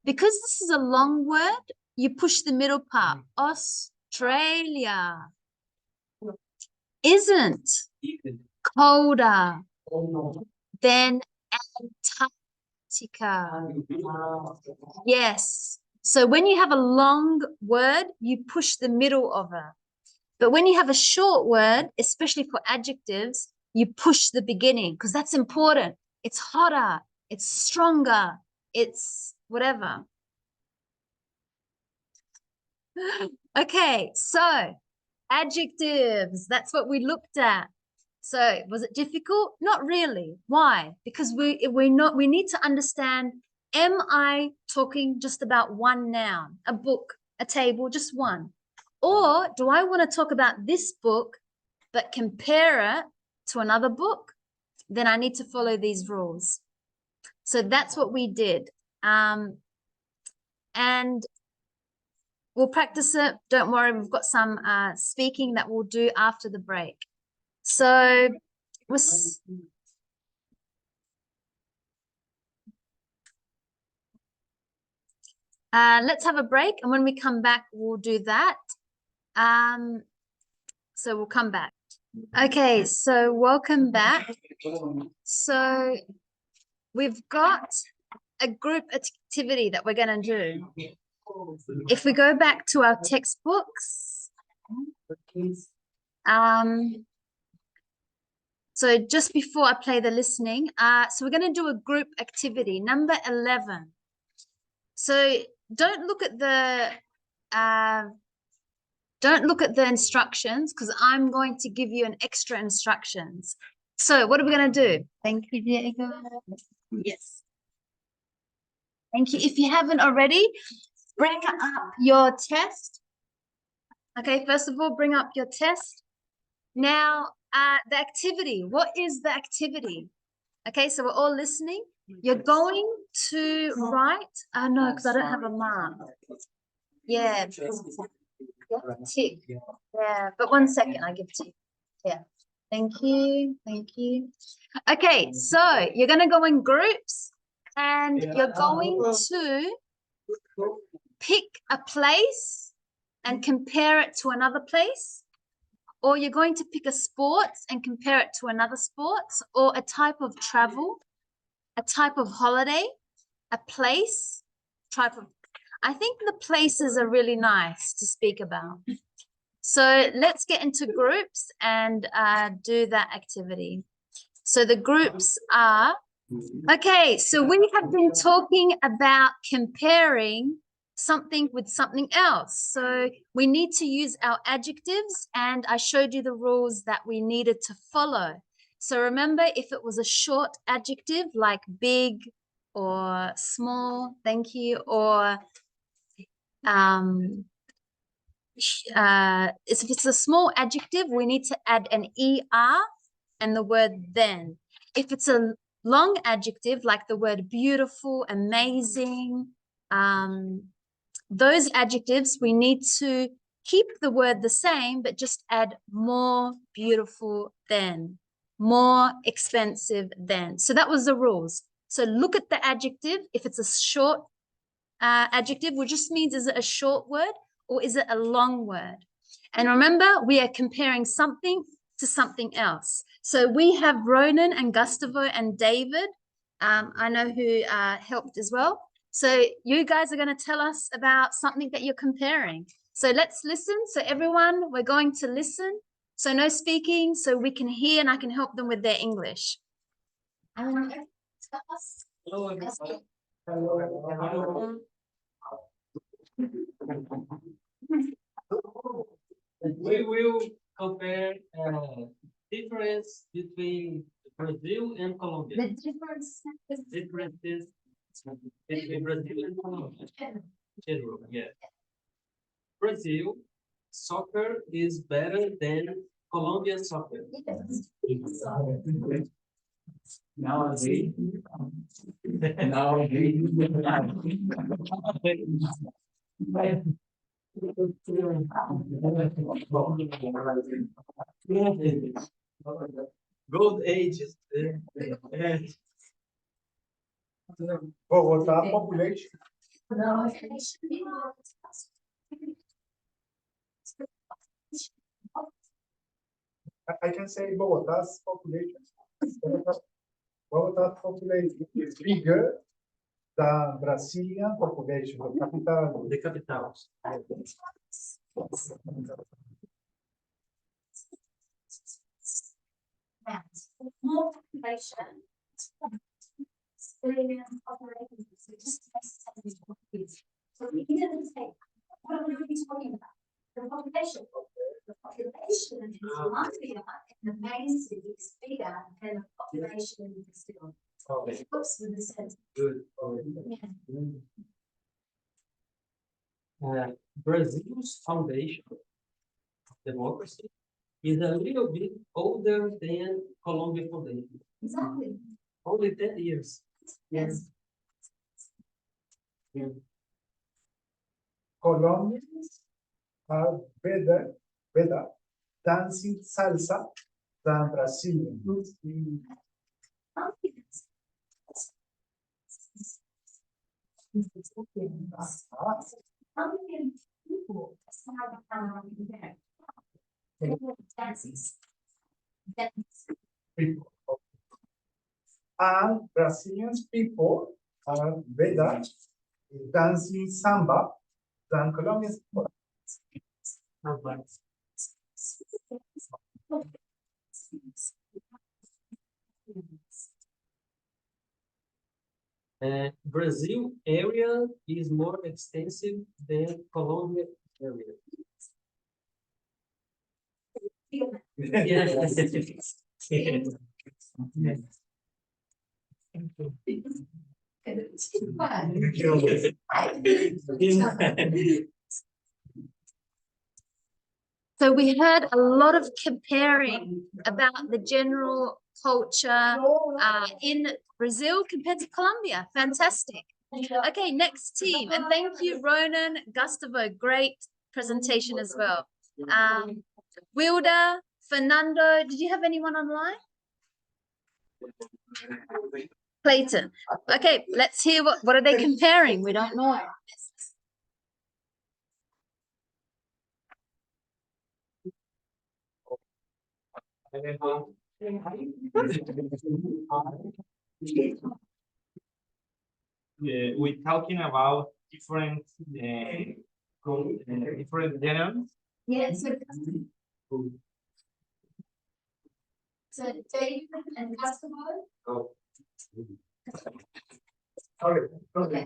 Because this is a long word, you push the middle part. Australia isn't colder than Antarctica. Yes. So when you have a long word, you push the middle of it. But when you have a short word, especially for adjectives, you push the beginning because that's important. It's hotter, it's stronger, it's whatever. Okay, so adjectives, that's what we looked at. So was it difficult? Not really. Why? Because we need to understand, am I talking just about one noun, a book, a table, just one? Or do I want to talk about this book, but compare it to another book? Then I need to follow these rules. So that's what we did. And we'll practice it. Don't worry, we've got some speaking that we'll do after the break. So let's have a break, and when we come back, we'll do that. So we'll come back. Okay, so welcome back. So we've got a group activity that we're going to do. If we go back to our textbooks, so just before I play the listening, so we're going to do a group activity, number 11. So don't look at the instructions, because I'm going to give you an extra instructions. So what are we going to do? Thank you, Diego. Yes. Thank you. If you haven't already, bring up your test. Okay, first of all, bring up your test. Now, the activity. What is the activity? Okay, so we're all listening. You're going to write. No, because I don't have a mark. Yeah. Tick. Yeah, but 1 second, I give it to you. Yeah. Thank you. Thank you. Okay, so you're going to go in groups, and you're going to pick a place and compare it to another place, or you're going to pick a sport and compare it to another sport, or a type of travel, a type of holiday, a place, type of. I think the places are really nice to speak about. So let's get into groups and do that activity. So the groups are, okay, so we have been talking about comparing something with something else. So we need to use our adjectives, and I showed you the rules that we needed to follow. So remember, if it was a short adjective like big or small, thank you, or if it's a small adjective, we need to add an ER and the word then. If it's a long adjective, like the word beautiful, amazing, those adjectives, we need to keep the word the same, but just add more beautiful than, more expensive than. So that was the rules. So look at the adjective. If it's a short adjective, which just means is it a short word or is it a long word? And remember, we are comparing something to something else. So we have Ronan and Gustavo and David. I know who helped as well. So you guys are going to tell us about something that you're comparing. So let's listen. So everyone, we're going to listen. So no speaking, so we can hear and I can help them with their English. We will compare difference between Brazil and Colombia. The differences Between Brazil and Colombia. General, yeah. Brazil soccer is better than Colombian soccer. Nowadays. Gold ages. Bogotá population. I can say Bogotá's population. Bogotá's population is bigger than Brazilian population, the capital. The capitals. More population. So we didn't say, what are we talking about? The population. The population in Colombia and the main city is bigger than the population in Brazil. Okay. Oops, with the sentence. Good. Brazil's foundation of democracy is a little bit older than Colombia foundation. Exactly. Only 10 years. Yes. Yeah. Colombians are better dancing salsa than Brazilians. How many people dances? People. And Brazilian people are better dancing samba than Colombian people. Brazil area is more extensive than Colombia area. Yes. So we heard a lot of comparing about the general culture in Brazil compared to Colombia. Fantastic. Okay, next team. And thank you, Ronan, Gustavo. Great presentation as well. Wilda, Fernando, did you have anyone online? Clayton. Okay, let's hear what are they comparing? We don't know. Yeah, we're talking about different different genres. Yes. So David and Gustavo. Oh. Okay.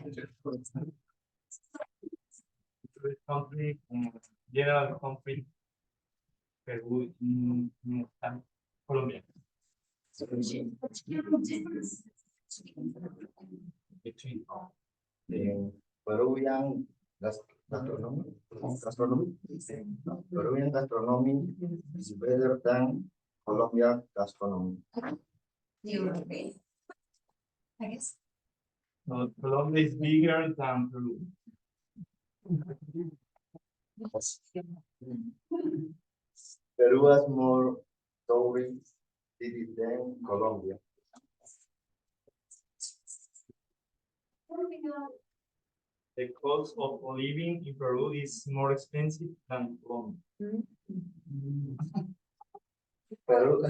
Country, general country, Peru, Colombia. Between Peruvian gastronomy. Peruvian gastronomy is better than Colombian gastronomy. Europe. I guess. Colombia is bigger than Peru. Peru has more tourist cities than Colombia. The cost of living in Peru is more expensive than Colombia. Peru,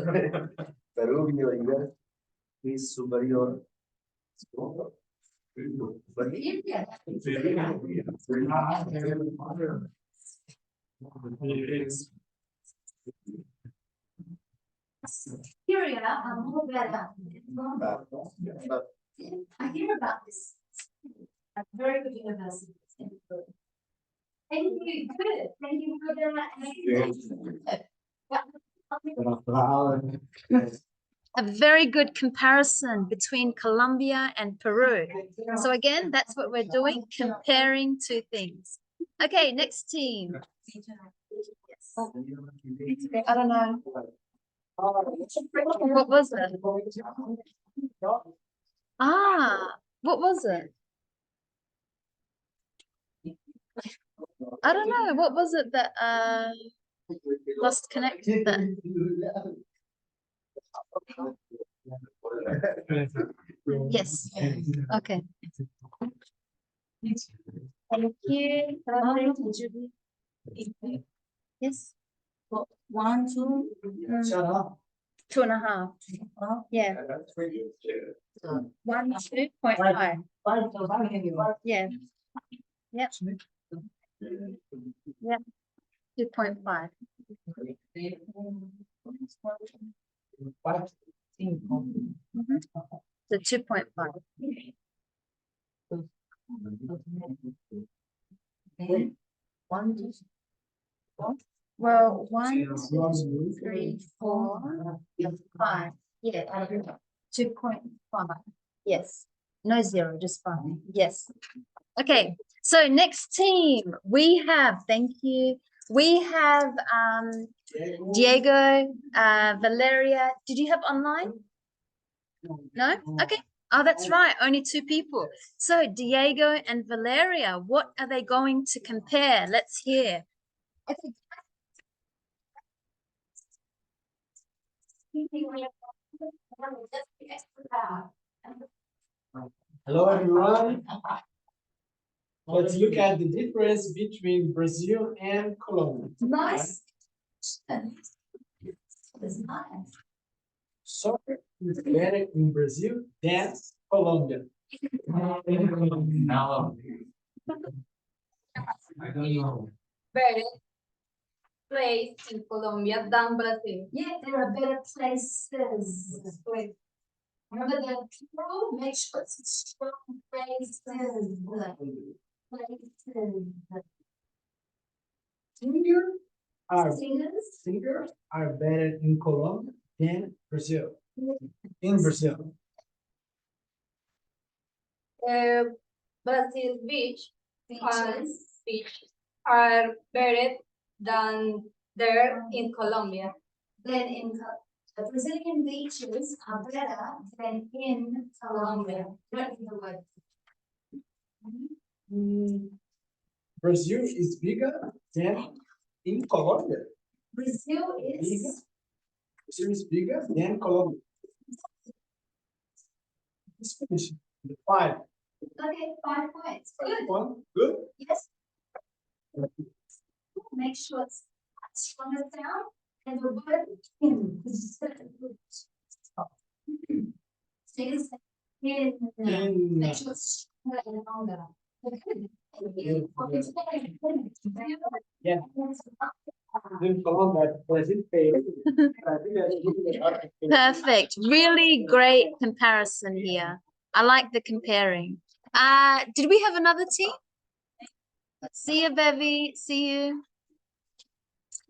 Peru vivienda is superior. Syria are more better. I hear about this. A very good university. Thank you. Good. Thank you for that. A very good comparison between Colombia and Peru. So again, that's what we're doing, comparing two things. Okay, next team. Yes. I don't know. What was it? Ah, what was it? I don't know. What was it that lost connection? Yes. Okay. Thank you. Yes. 1, 2, 2.5. Yeah. 1, 2.5. Yeah. Yep. Yep. 2.5. So 2.5. Well, 1, 2, 3, 4, 5. Yeah. 2.5. Yes. No 0, just 5. Yes. Okay. So next team, we have, thank you. We have Diego, Valeria. Did you have online? No? Okay. Oh, that's right. Only 2 people. So Diego and Valeria, what are they going to compare? Let's hear. Okay. Hello, everyone. Let's look at the difference between Brazil and Colombia. Nice. That's nice. Soccer is better in Brazil than Colombia. Now, I don't know. better place in Colombia than Brazil. Yeah, there are better places. Remember the people, make sure it's strong places. Singers are better in Colombia than Brazil. In Brazil. Brazil beach Beaches. are better than there in Colombia. Then the Brazilian beaches are better than in Colombia. Don't use the word. Brazil is bigger than in Colombia. Brazil Bigger? is Brazil is bigger than Colombia. Let's finish. The 5. okay. 5 points. Good. 1, good. Yes. Make sure it's strong as down and the word in. In. Make sure it's stronger and longer. Yeah. In Colombia, Brazil failed. Perfect. Really great comparison here. I like the comparing. Did we have another team? See you, Bevy. See you.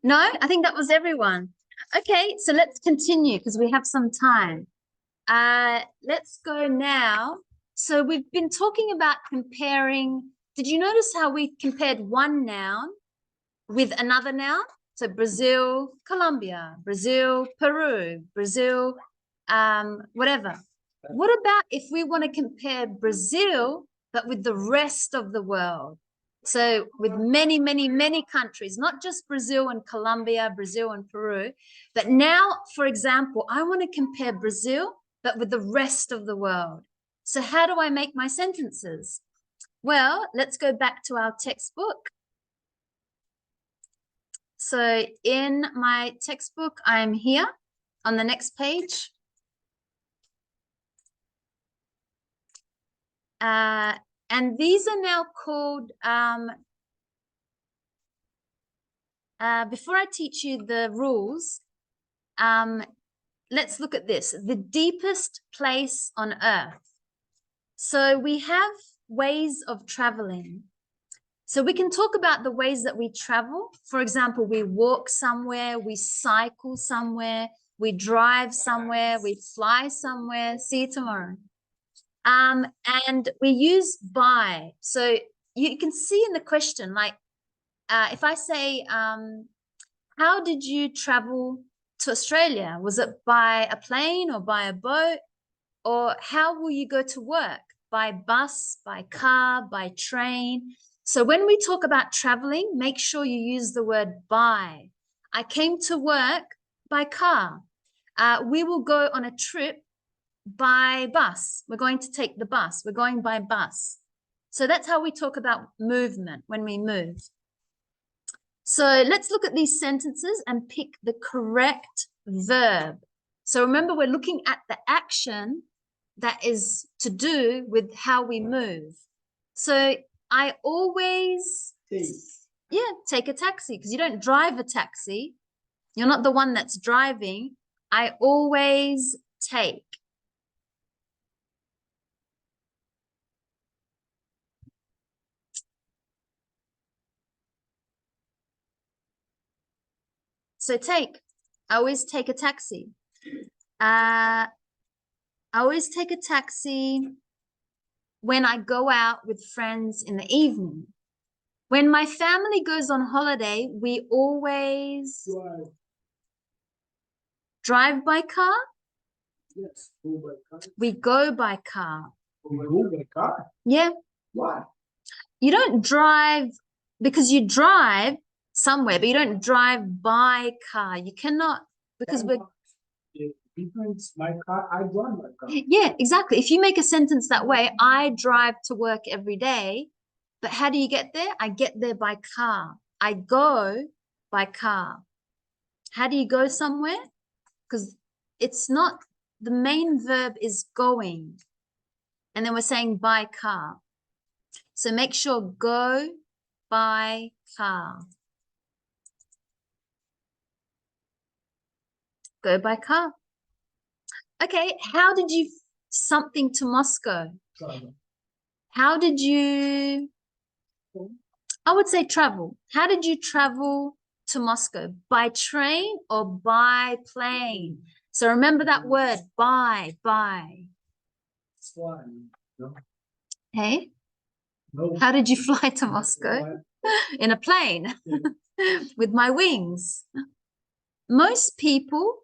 No, I think that was everyone. Okay, so let's continue because we have some time. Let's go now. So we've been talking about comparing. Did you notice how we compared one noun with another noun? So Brazil, Colombia, Brazil, Peru, Brazil, whatever. What about if we want to compare Brazil, but with the rest of the world? So with many, many, many countries, not just Brazil and Colombia, Brazil and Peru, but now, for example, I want to compare Brazil, but with the rest of the world. So how do I make my sentences? Well, let's go back to our textbook. So in my textbook, I'm here on the next page. And these are now called, before I teach you the rules, let's look at this, the deepest place on earth. So we have ways of traveling. So we can talk about the ways that we travel. For example, we walk somewhere, we cycle somewhere, we drive somewhere, we fly somewhere. See you tomorrow. And we use by. So you can see in the question, like, if I say, how did you travel to Australia? Was it by a plane or by a boat? Or how will you go to work? By bus, by car, by train? So when we talk about traveling, make sure you use the word by. I came to work by car. We will go on a trip by bus. We're going to take the bus. We're going by bus. So that's how we talk about movement when we move. So let's look at these sentences and pick the correct verb. So remember, we're looking at the action that is to do with how we move. So I always, take a taxi, because you don't drive a taxi. You're not the one that's driving. I always take. So take. I always take a taxi. I always take a taxi when I go out with friends in the evening. When my family goes on holiday, we always drive by car. Yes, go by car. We go by car. Go by car? Yeah. Why? You don't drive, because you drive somewhere, but you don't drive by car. You cannot, because we're... Difference, my car, I drive my car. Yeah, exactly. If you make a sentence that way, I drive to work every day, but how do you get there? I get there by car. I go by car. How do you go somewhere? Because it's not, the main verb is going. And then we're saying by car. So make sure go by car. Go by car. Okay, how did you something to Moscow? Travel. How did you, I would say travel. How did you travel to Moscow? By train or by plane? So remember that word, by. Fly. No. Hey, No. how did you fly to Moscow? In a plane. Yeah. With my wings. Most people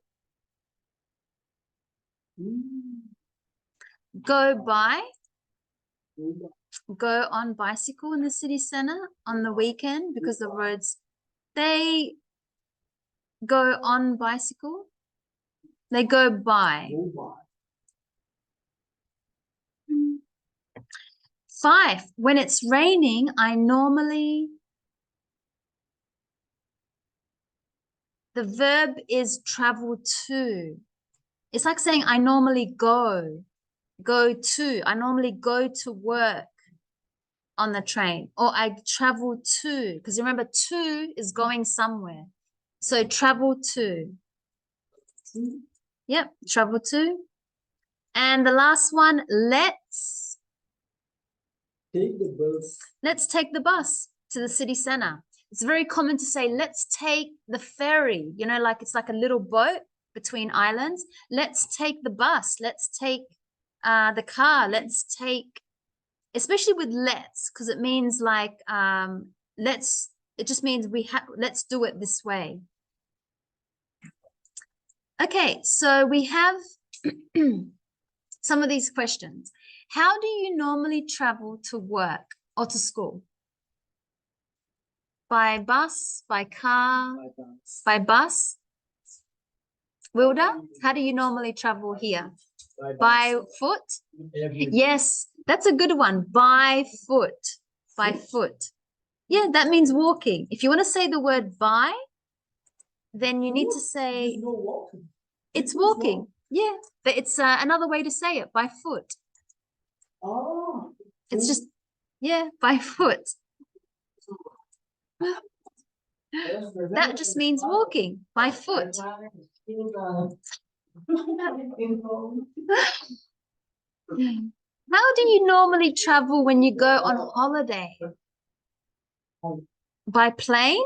go by, go on bicycle in the city center on the weekend because the roads, they go on bicycle, they go by. Go by. 5, when it's raining, I normally, the verb is travel to. It's like saying I normally go to. I normally go to work on the train, or I travel to, because remember, to is going somewhere. So travel to. Yep, travel to. And the last one, let's Take the bus. Let's take the bus to the city center. It's very common to say, let's take the ferry, you know, like it's like a little boat between islands. Let's take the bus. Let's take the car. Let's take, especially with let's, because it means like, let's, it just means let's do it this way. Okay, so we have some of these questions. How do you normally travel to work or to school? By bus, by car, by bus? Wilda, how do you normally travel here? By foot? Yes, That's a good one. By foot. By foot. Yeah, that means walking. If you want to say the word by, then you need to say There's no walking. it's walking. Yeah, but it's another way to say it, by foot. Oh. It's just, yeah, by foot. That just means walking by foot. How do you normally travel when you go on holiday? By plane?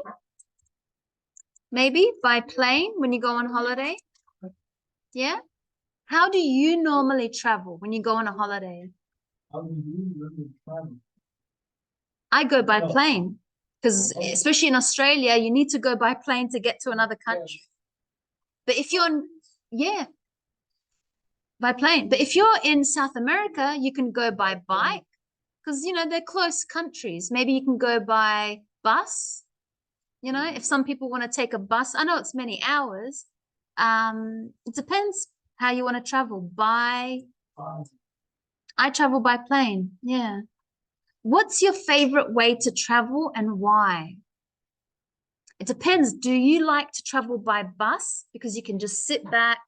Maybe by plane when you go on holiday? Yeah? How do you normally travel when you go on a holiday? How do you really travel? I go by plane because especially in Australia, you need to go by plane to get to another country. But if you're, yeah, by plane. But if you're in South America, you can go by bike because, you know, they're close countries. Maybe you can go by bus. You know, if some people want to take a bus, I know it's many hours. It depends how you want to travel. I travel by plane. Yeah. What's your favorite way to travel and why? It depends. Do you like to travel by bus? Because you can just sit back,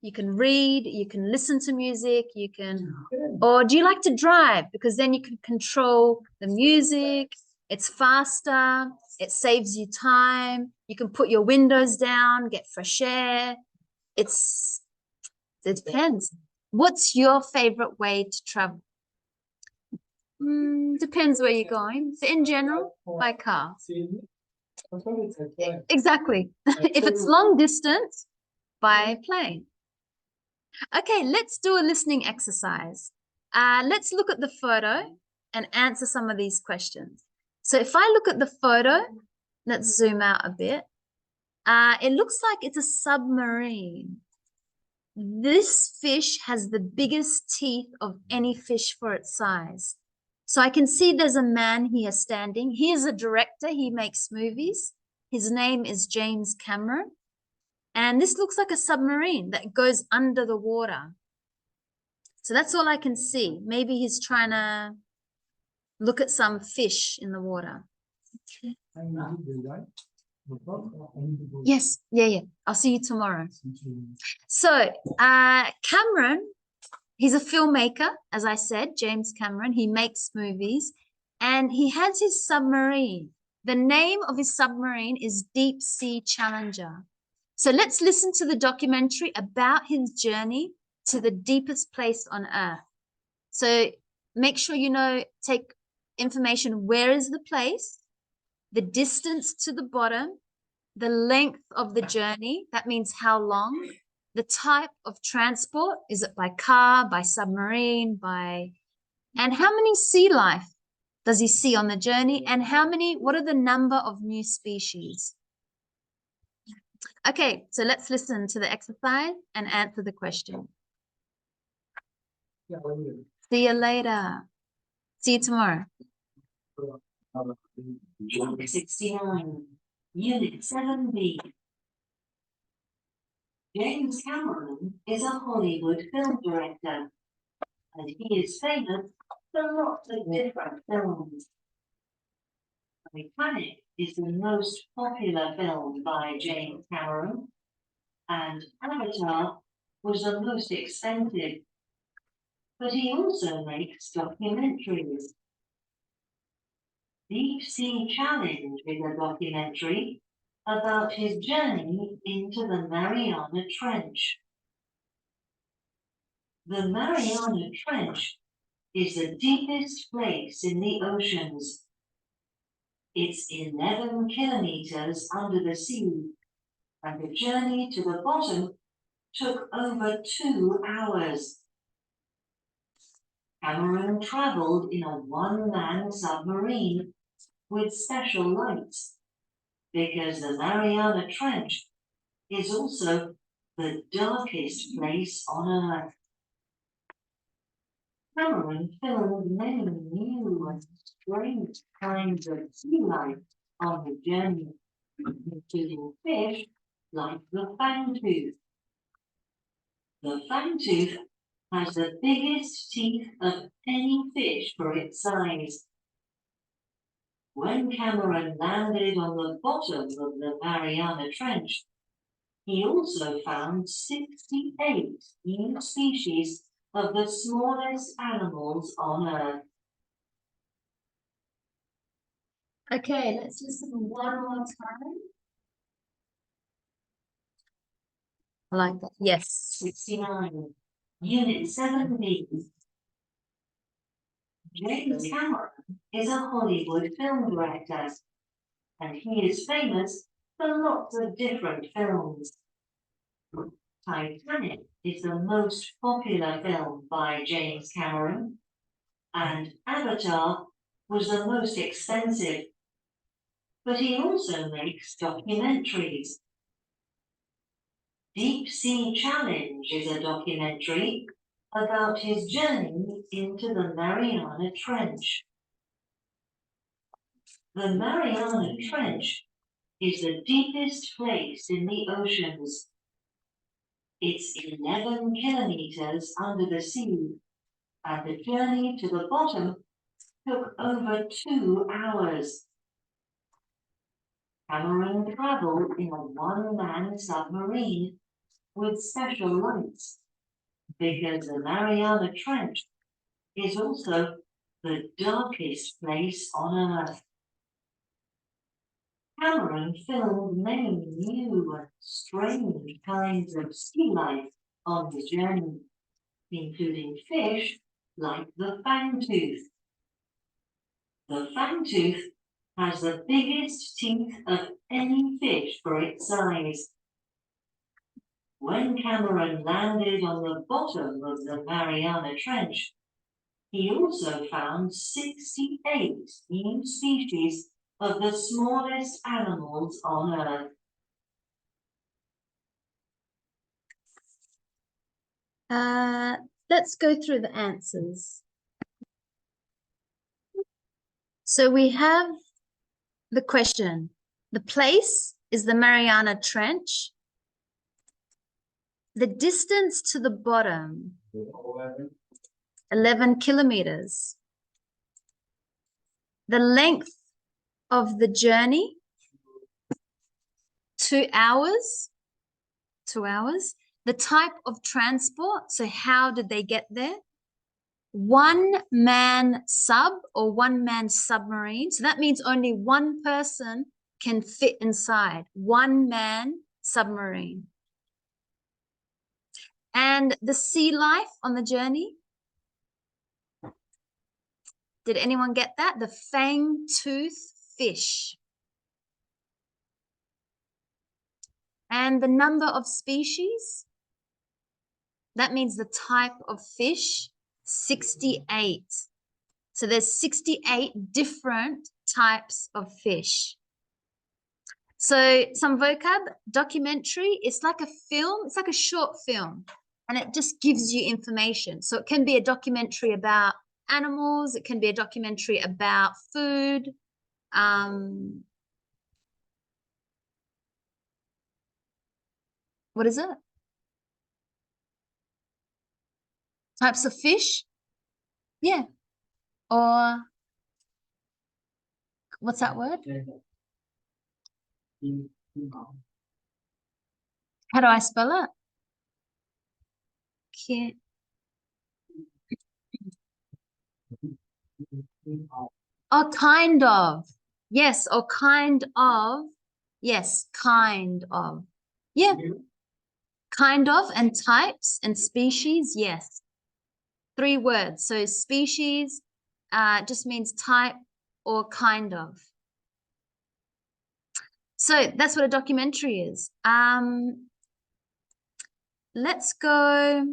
you can read, you can listen to music, you can, or do you like to drive? Because then you can control the music, it's faster, it saves you time, you can put your windows down, get fresh air. It depends. What's your favorite way to travel? Depends where you're going. So in general, by car. Exactly. If it's long distance, by plane. Okay, let's do a listening exercise. Let's look at the photo and answer some of these questions. So if I look at the photo, let's zoom out a bit. It looks like it's a submarine. This fish has the biggest teeth of any fish for its size. So I can see there's a man here standing. He is a director. He makes movies. His name is James Cameron. And this looks like a submarine that goes under the water. So that's all I can see. Maybe he's trying to look at some fish in the water. Yes, yeah. I'll see you tomorrow. So Cameron, he's a filmmaker, as I said, James Cameron. He makes movies and he has his submarine. The name of his submarine is Deep Sea Challenger. So let's listen to the documentary about his journey to the deepest place on Earth. So make sure you know, take information. Where is the place? The distance to the bottom, the length of the journey. That means how long. The type of transport. Is it by car, by submarine, and how many sea life does he see on the journey? And what are the number of new species? Okay, so let's listen to the exercise and answer the question. See you later. See you tomorrow. Chapter 69, Unit 7B. James Cameron is a Hollywood film director, and he is famous for lots of different films. Titanic is the most popular film by James Cameron, and Avatar was the most expensive. But he also makes documentaries. Deep Sea Challenge is a documentary about his journey into the Mariana Trench. The Mariana Trench is the deepest place in the oceans. It's 11 kilometers under the sea, and the journey to the bottom took over 2 hours. Cameron traveled in a one-man submarine with special lights, because the Mariana Trench is also the darkest place on Earth. Cameron filmed many new and strange kinds of sea life on the journey, including fish like the fangtooth. The fangtooth has the biggest teeth of any fish for its size. When Cameron landed on the bottom of the Mariana Trench, he also found 68 new species of the smallest animals on Earth. Okay, let's listen one more time. I like that. Yes. 69. Unit 7B. James Cameron is a Hollywood film director, and he is famous for lots of different films. Titanic is the most popular film by James Cameron, and Avatar was the most expensive. But he also makes documentaries. Deep Sea Challenge is a documentary about his journey into the Mariana Trench. The Mariana Trench is the deepest place in the oceans. It's 11 kilometers under the sea, and the journey to the bottom took over 2 hours. Cameron traveled in a one-man submarine with special lights, because the Mariana Trench is also the darkest place on Earth. Cameron filmed many new and strange kinds of sea life on the journey, including fish like the fangtooth. The fangtooth has the biggest teeth of any fish for its size. When Cameron landed on the bottom of the Mariana Trench, he also found 68 new species of the smallest animals on Earth. Let's go through the answers. So we have the question. The place is the Mariana Trench. The distance to the bottom, 11 kilometers. The length of the journey, 2 hours. 2 hours. The type of transport, so how did they get there? One-man sub or one-man submarine. So that means only one person can fit inside. One-man submarine. And the sea life on the journey. Did anyone get that? The fang-tooth fish. And the number of species. That means the type of fish, 68. So there's 68 different types of fish. So some vocab, documentary, it's like a film, it's like a short film, and it just gives you information. So it can be a documentary about animals, it can be a documentary about food, what is it? Types of fish? Yeah. Or what's that word? How do I spell it? Okay. Oh, kind of. Yes, or kind of. Yes, kind of. Yeah. Kind of and types and species, yes. 3 words. So species just means type or kind of. So that's what a documentary is. Let's go.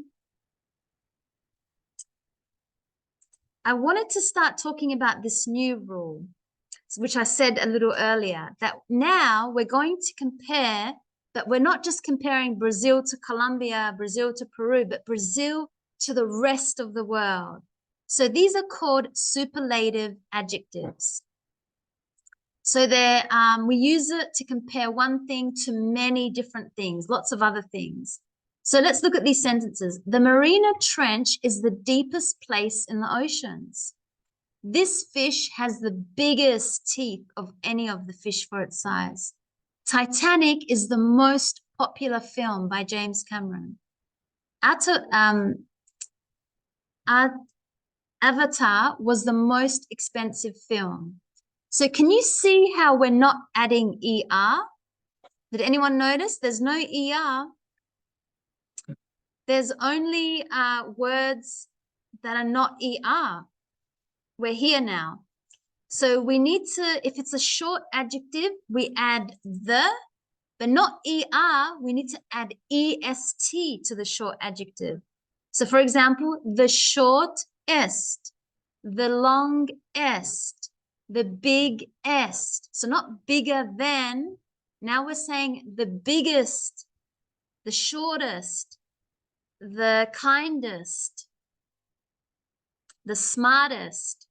I wanted to start talking about this new rule, which I said a little earlier, that now we're going to compare, but we're not just comparing Brazil to Colombia, Brazil to Peru, but Brazil to the rest of the world. So these are called superlative adjectives. So we use it to compare one thing to many different things, lots of other things. So let's look at these sentences. The Mariana Trench is the deepest place in the oceans. This fish has the biggest teeth of any of the fish for its size. Titanic is the most popular film by James Cameron. Avatar was the most expensive film. So can you see how we're not adding ER? Did anyone notice? There's no ER. There's only words that are not ER. We're here now. So we need to, if it's a short adjective, we add the, but not ER, we need to add EST to the short adjective. So for example, the shortest, the longest, the biggest. So not bigger than, now we're saying the biggest, the shortest, the kindest, the smartest.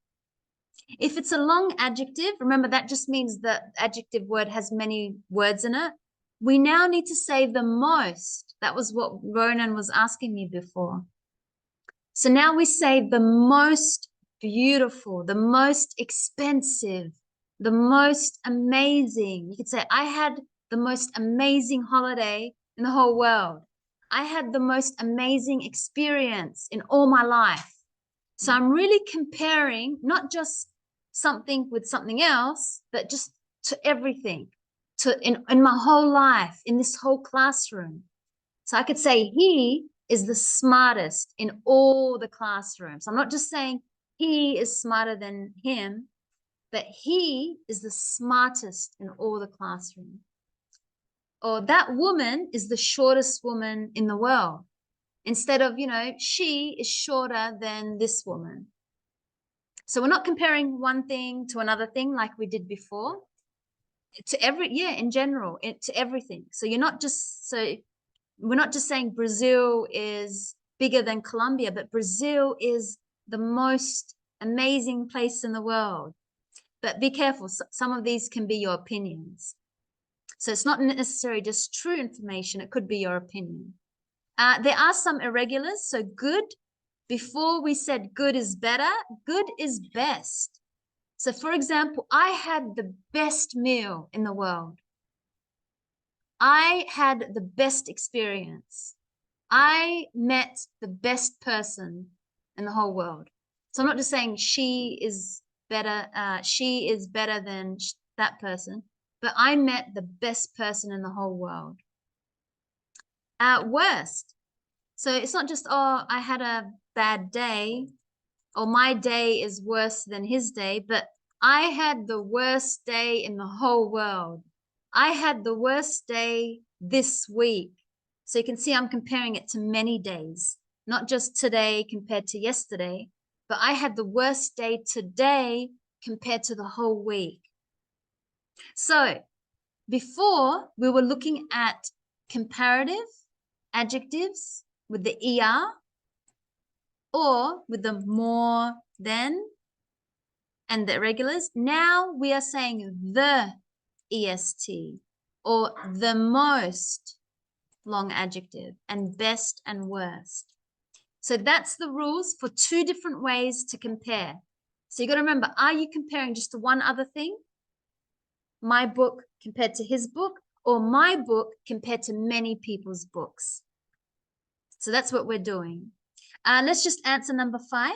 If it's a long adjective, remember that just means the adjective word has many words in it. We now need to say the most. That was what Ronan was asking me before. So now we say the most beautiful, the most expensive, the most amazing. You could say, I had the most amazing holiday in the whole world. I had the most amazing experience in all my life. So I'm really comparing not just something with something else, but just to everything, to in my whole life, in this whole classroom. So I could say he is the smartest in all the classrooms. I'm not just saying he is smarter than him, but he is the smartest in all the classroom. Or that woman is the shortest woman in the world. Instead of, she is shorter than this woman. So we're not comparing one thing to another thing like we did before. In general, to everything. So we're not just saying Brazil is bigger than Colombia, but Brazil is the most amazing place in the world. But be careful, some of these can be your opinions. So it's not necessarily just true information, it could be your opinion. There are some irregulars, so good. Before we said good is better, good is best. So for example, I had the best meal in the world. I had the best experience. I met the best person in the whole world. So I'm not just saying she is better than that person, but I met the best person in the whole world. Worst. So it's not just, oh, I had a bad day, or my day is worse than his day, but I had the worst day in the whole world. I had the worst day this week. So you can see I'm comparing it to many days, not just today compared to yesterday, but I had the worst day today compared to the whole week. So before we were looking at comparative adjectives with the ER or with the more than and the irregulars. Now we are saying the EST or the most long adjective and best and worst. So that's the rules for two different ways to compare. So you got to remember, are you comparing just to one other thing? My book compared to his book, or my book compared to many people's books? So that's what we're doing. Let's just answer number 5,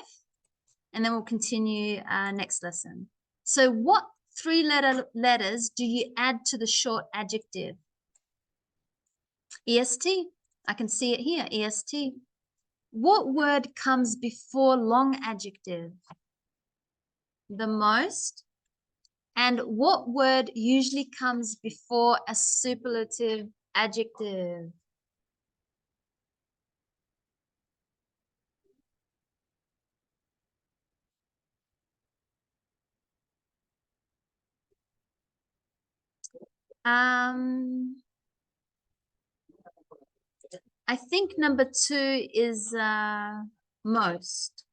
and then we'll continue next lesson. So what 3 letters do you add to the short adjective? EST. I can see it here, EST. What word comes before long adjective? The most. And what word usually comes before a superlative adjective? I think number 2 is most.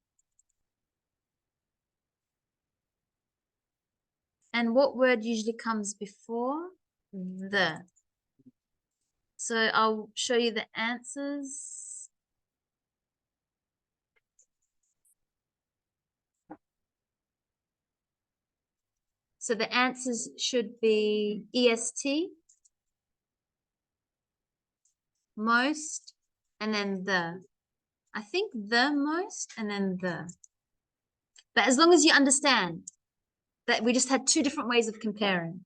And what word usually comes before? The. So I'll show you the answers. So the answers should be EST, most, and then the. I think the most and then the. But as long as you understand that we just had two different ways of comparing.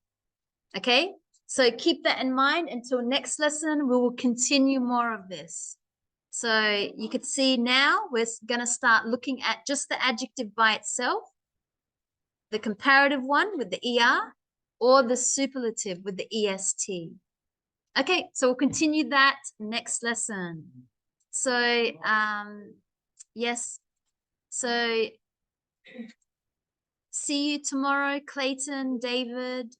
Okay? So keep that in mind. Until next lesson, we will continue more of this. So you could see now we're going to start looking at just the adjective by itself, the comparative one with the ER, or the superlative with the EST. Okay, so we'll continue that next lesson. So, yes, so see you tomorrow, Clayton, David.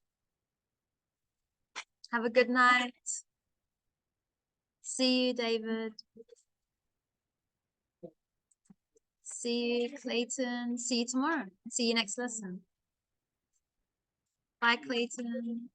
Have a good night. See you, David. See you, Clayton. See you tomorrow. See you next lesson. Bye, Clayton.